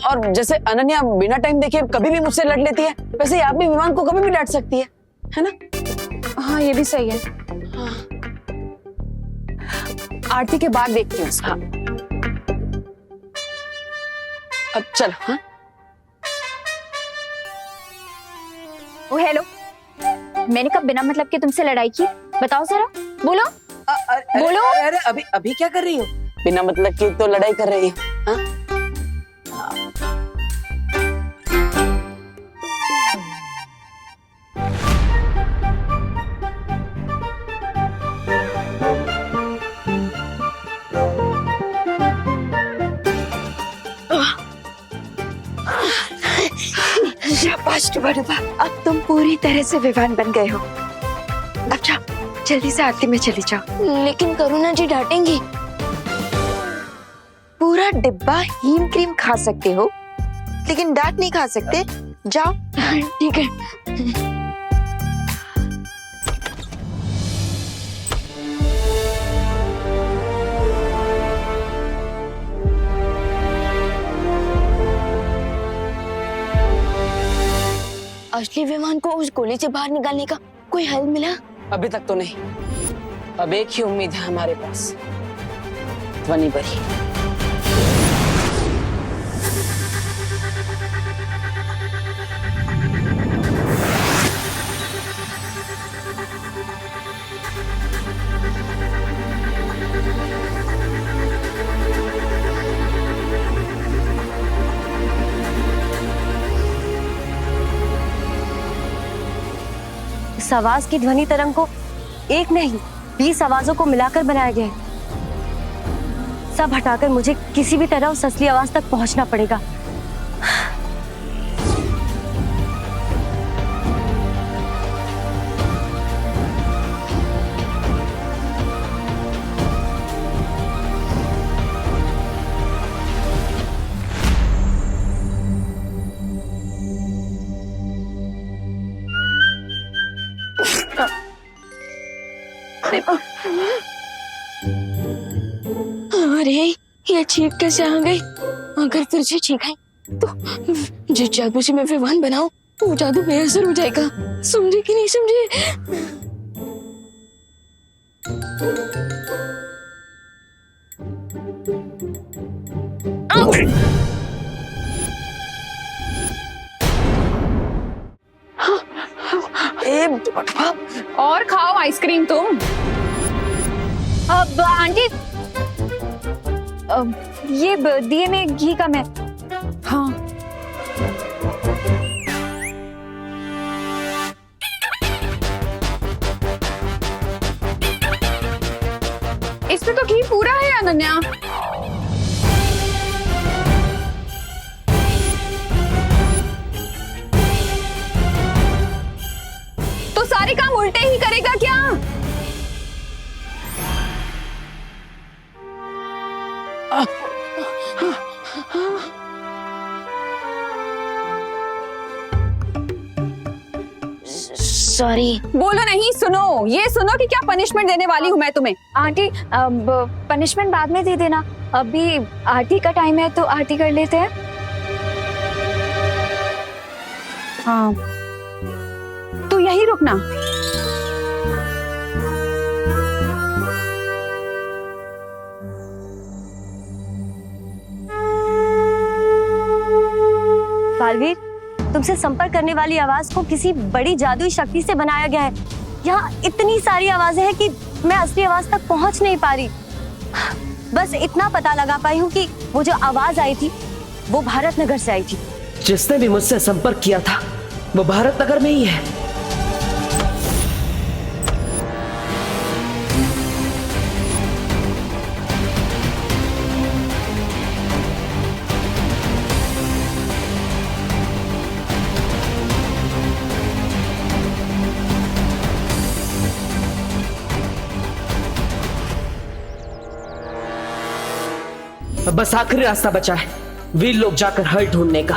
और जैसे अनन्या बिना टाइम देखे कभी भी मुझसे लड़ लेती है, वैसे आप भी विमान को कभी भी डांट सकती है ना? हाँ, ये भी सही है। हाँ। आरती के बाद देखती हूँ उसका। अब चल। हाँ, ओ हेलो, मैंने कब बिना मतलब के तुमसे लड़ाई की? बताओ जरा, बोलो। बोलो। अरे अभी अभी क्या कर रही हो? बिना मतलब की तो लड़ाई कर रही हो। हाँ? शाबाश डुबा डुबा, अब तुम पूरी तरह से विवान बन गए हो। अब जाओ, जल्दी से आरती में चली जाओ। लेकिन करुणा जी डांटेंगी। पूरा डिब्बा हीम क्रीम खा सकते हो, लेकिन डांट नहीं खा सकते। जाओ। ठीक है। असली विमान को उस गोले से बाहर निकालने का कोई हल मिला? अभी तक तो नहीं। अब एक ही उम्मीद है हमारे पास, ध्वनि बरी। इस आवाज की ध्वनि तरंग को एक नहीं 20 आवाजों को मिलाकर बनाया गया है। सब हटाकर मुझे किसी भी तरह उस असली आवाज तक पहुंचना पड़ेगा। अरे ये चीख कैसे आ गई? अगर फिर से चीखाई तो जिस जादू से मैं विवान बनाऊं तो वो जादू बेअसर हो जाएगा। समझे कि नहीं समझे? और खाओ आइसक्रीम तुम। अब आंटी, ये दिए में घी कम है। हाँ। इसमें तो घी पूरा है अनन्या। तो सारे काम उल्टे ही करेगा क्या? सॉरी। बोलो नहीं, सुनो। ये सुनो कि क्या पनिशमेंट देने वाली हूँ मैं तुम्हें। आंटी, अब पनिशमेंट बाद में दे देना, अभी आरती का टाइम है तो आरती कर लेते हैं। हाँ, तो यही रुकना। बालवीर, तुमसे संपर्क करने वाली आवाज को किसी बड़ी जादुई शक्ति से बनाया गया है। यहाँ इतनी सारी आवाजें हैं कि मैं असली आवाज तक पहुंच नहीं पा रही। बस इतना पता लगा पाई हूँ कि वो जो आवाज आई थी वो भारत नगर से आई थी। जिसने भी मुझसे संपर्क किया था वो भारत नगर में ही है। अब बस आखिरी रास्ता बचा है, वीर लोग जाकर हल ढूंढने का।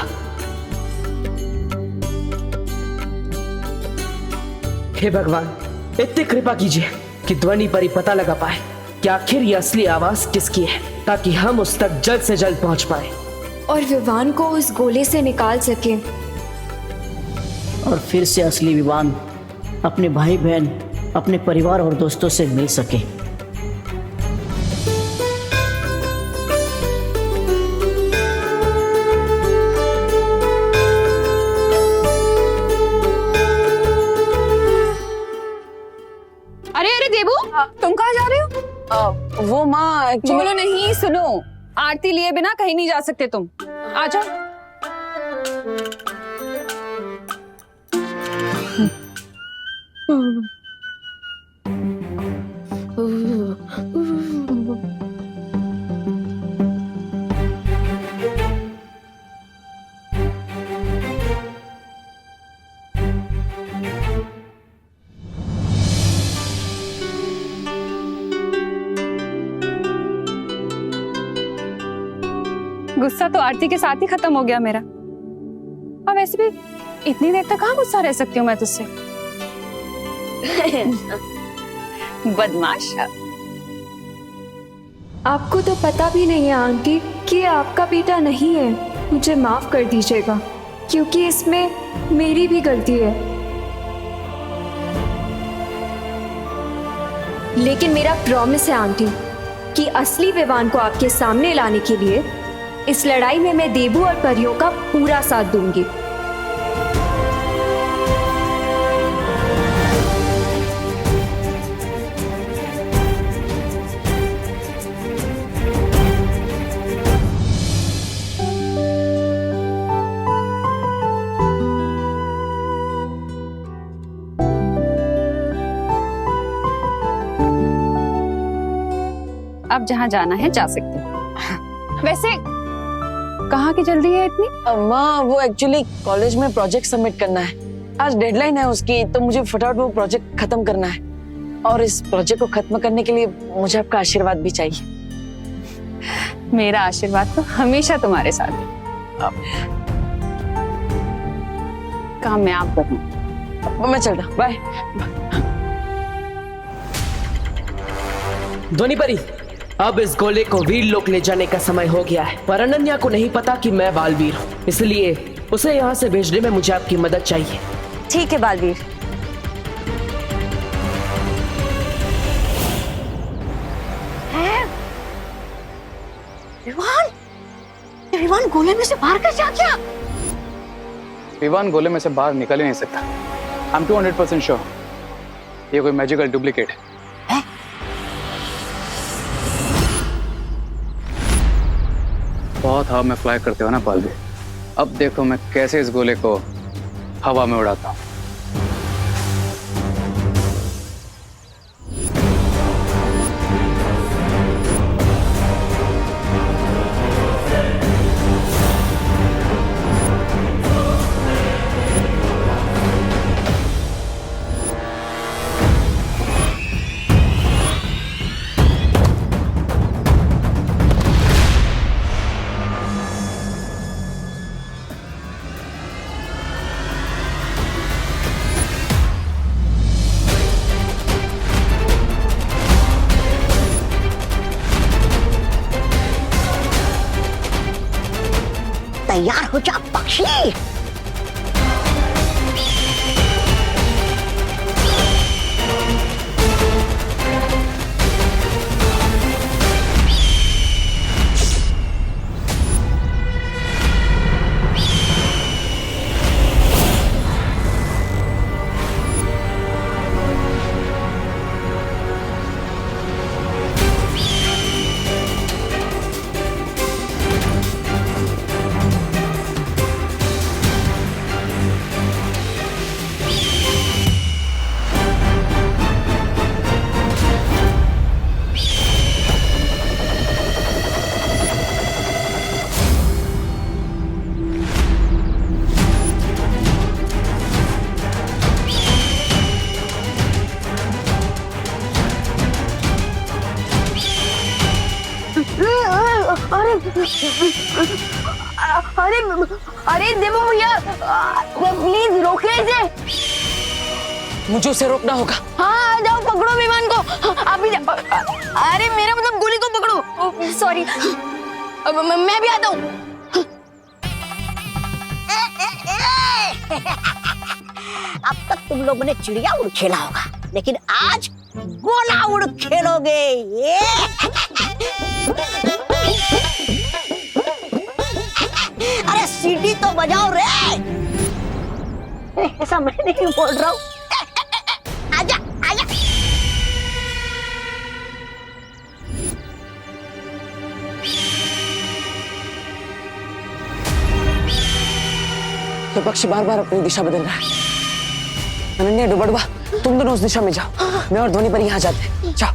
हे भगवान, इतनी कृपा कीजिए कि ध्वनि पर ही पता लगा पाए कि आखिर ये असली आवाज किसकी है, ताकि हम उस तक जल्द से जल्द पहुंच पाए और विवान को उस गोले से निकाल सके। और फिर से असली विवान अपने भाई बहन, अपने परिवार और दोस्तों से मिल सके। अरे अरे देबू, तुम कहाँ जा रहे हो? वो माँ बोलो नहीं, सुनो, आरती लिए बिना कहीं नहीं जा सकते तुम। आ जाओ। गुस्सा तो आरती के साथ ही खत्म हो गया मेरा। और वैसे भी इतनी देर तक कहाँ गुस्सा रह सकती हूँ मैं तुझसे। बदमाश। आपको तो पता भी नहीं है आंटी कि ये आपका बेटा नहीं है। मुझे माफ कर दीजिएगा क्योंकि इसमें मेरी भी गलती है। लेकिन मेरा प्रॉमिस है आंटी कि असली विवान को आपके सामने लाने के लिए इस लड़ाई में मैं देबू और परियों का पूरा साथ दूंगी। अब जहाँ जाना है जा सकते हो। वैसे कहाँ की जल्दी है इतनी? माँ वो एक्चुअली कॉलेज में प्रोजेक्ट सबमिट करना है, आज डेडलाइन है उसकी, तो मुझे फटाफट वो प्रोजेक्ट खत्म करना है। और इस प्रोजेक्ट को खत्म करने के लिए मुझे आपका आशीर्वाद भी चाहिए। मेरा आशीर्वाद तो हमेशा तुम्हारे साथ है। काम मैं आप करूँ। मैं चलता हूँ, बाय। ध्वनि परी, अब इस गोले को वीर लोक ले जाने का समय हो गया है, पर अनन्या को नहीं पता कि मैं बालवीर हूँ, इसलिए उसे यहाँ से भेजने में मुझे आपकी मदद चाहिए। ठीक है बालवीर। विवान, विवान गोले में से बाहर कैसे आ गया? विवान गोले में से बाहर निकल ही नहीं सकता। I'm 200% श्योर ये कोई मैजिकल डुप्लीकेट है। बहुत हवा में फ्लाई करते हो ना बालवीर, अब देखो मैं कैसे इस गोले को हवा में उड़ाता हूँ। तैयार हो जा पक्षी। अरे अरे देवो भैया, प्लीज रोके इसे। मुझे उसे रोकना होगा। हाँ जाओ पकड़ो विमान को, आप भी जाओ। अरे मेरा मतलब गोली को पकड़ो। सॉरी, मैं भी आता हूँ। अब तक तुम लोगों ने चिड़िया उड़ खेला होगा, लेकिन आज गोला उड़ खेलोगे। अरे सीटी तो बजाओ रे। ऐसा मैं नहीं बोल रहा हूँ। आजा आजा। तो पक्षी बार बार अपनी दिशा बदल रहा है। अनन्या, डुबडुबा, तुम दोनों उस दिशा में जाओ, मैं और ध्वनि पर यहाँ जाते हैं। जाओ।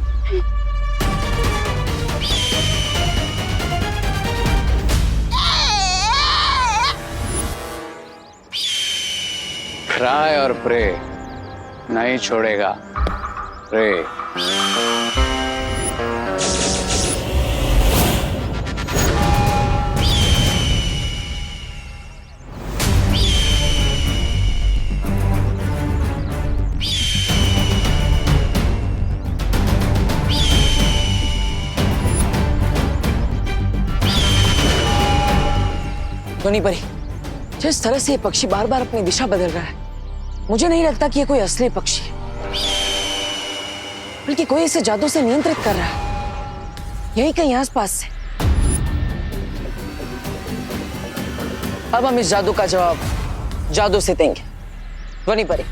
ट्राई और प्रे नहीं छोड़ेगा। प्रे। ध्वनि परी, जिस तरह से ये पक्षी बार बार अपनी दिशा बदल रहा है, मुझे नहीं लगता कि ये कोई असली पक्षी है, बल्कि कोई इसे जादू से नियंत्रित कर रहा है, यही कहीं आसपास से। अब हम इस जादू का जवाब जादू से देंगे। ध्वनि परी,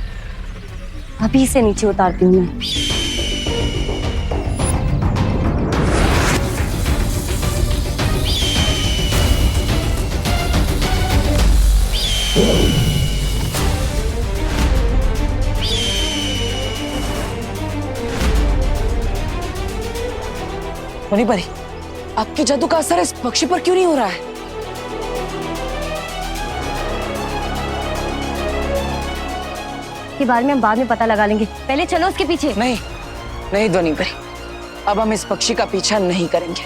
अभी से नीचे उतारती हूँ मैं। ध्वनि परी, आपके जादू का असर इस पक्षी पर क्यों नहीं हो रहा है? के बारे में हम बाद में पता लगा लेंगे, पहले चलो उसके पीछे। नहीं नहीं ध्वनि परी, अब हम इस पक्षी का पीछा नहीं करेंगे।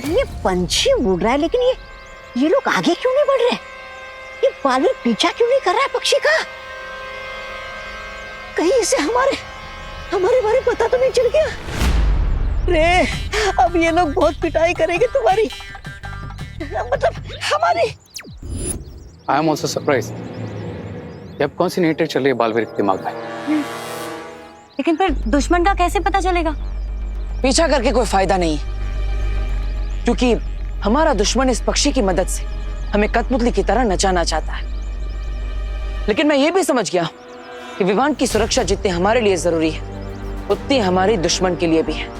ये पंछी उड़ रहा है, लेकिन ये लोग आगे क्यों नहीं बढ़ रहे? ये बालवीर पीछा क्यों नहीं कर रहा है पक्षी का? कहीं इसे हमारे बारे में पता तो नहीं चल गया? रे, अब ये लोग बहुत पिटाई करेंगे तुम्हारी, मतलब हमारी। I am also surprise. अब कौन सी नई ट्रिक चल रही है बालवीर के दिमाग में? लेकिन फिर दुश्मन का कैसे पता चलेगा? पीछा करके कोई फायदा नहीं है, क्योंकि हमारा दुश्मन इस पक्षी की मदद से हमें कठपुतली की तरह नचाना चाहता है। लेकिन मैं ये भी समझ गया कि विमान की सुरक्षा जितनी हमारे लिए जरूरी है, उतनी हमारे दुश्मन के लिए भी है।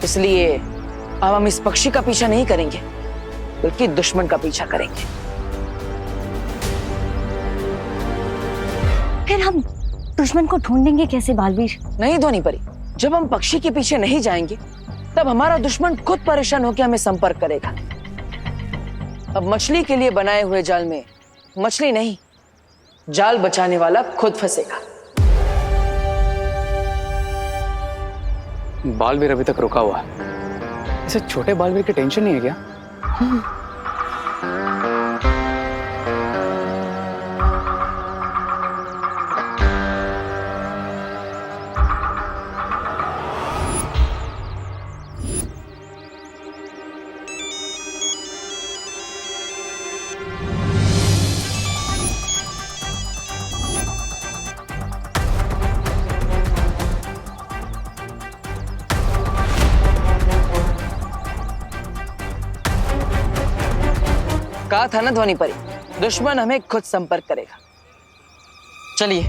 इसलिए अब हम इस पक्षी का पीछा नहीं करेंगे, बल्कि दुश्मन का पीछा करेंगे। फिर हम दुश्मन को ढूंढेंगे कैसे बालवीर? नहीं ध्वनि परी, जब हम पक्षी के पीछे नहीं जाएंगे, तब हमारा दुश्मन खुद परेशान होकर हमें संपर्क करेगा। अब मछली के लिए बनाए हुए जाल में मछली नहीं, जाल बचाने वाला खुद फंसेगा। बालवीर अभी तक रुका हुआ है। इसे छोटे बालवीर की टेंशन नहीं है क्या? कहा था ना ध्वनि परी, दुश्मन हमें खुद संपर्क करेगा। चलिए।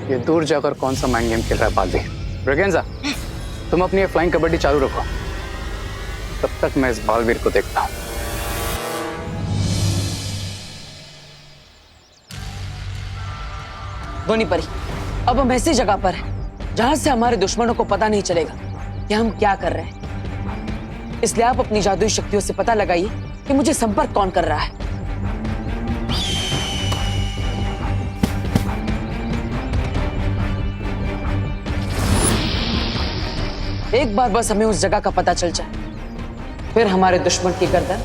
ये दूर जाकर कौन सा माइंड गेम खेल रहा है बालवीर? ब्रेगेंजा, तुम अपनी फ्लाइंग कबड्डी चालू रखो, तब तक मैं इस बालवीर को देखता हूं। ध्वनि परी, अब हम ऐसी जगह पर हैं जहां से हमारे दुश्मनों को पता नहीं चलेगा कि हम क्या कर रहे हैं। इसलिए आप अपनी जादुई शक्तियों से पता लगाइए कि मुझे संपर्क कौन कर रहा है। एक बार बस हमें उस जगह का पता चल जाए, फिर हमारे दुश्मन की गर्दन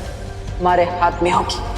हमारे हाथ में होगी।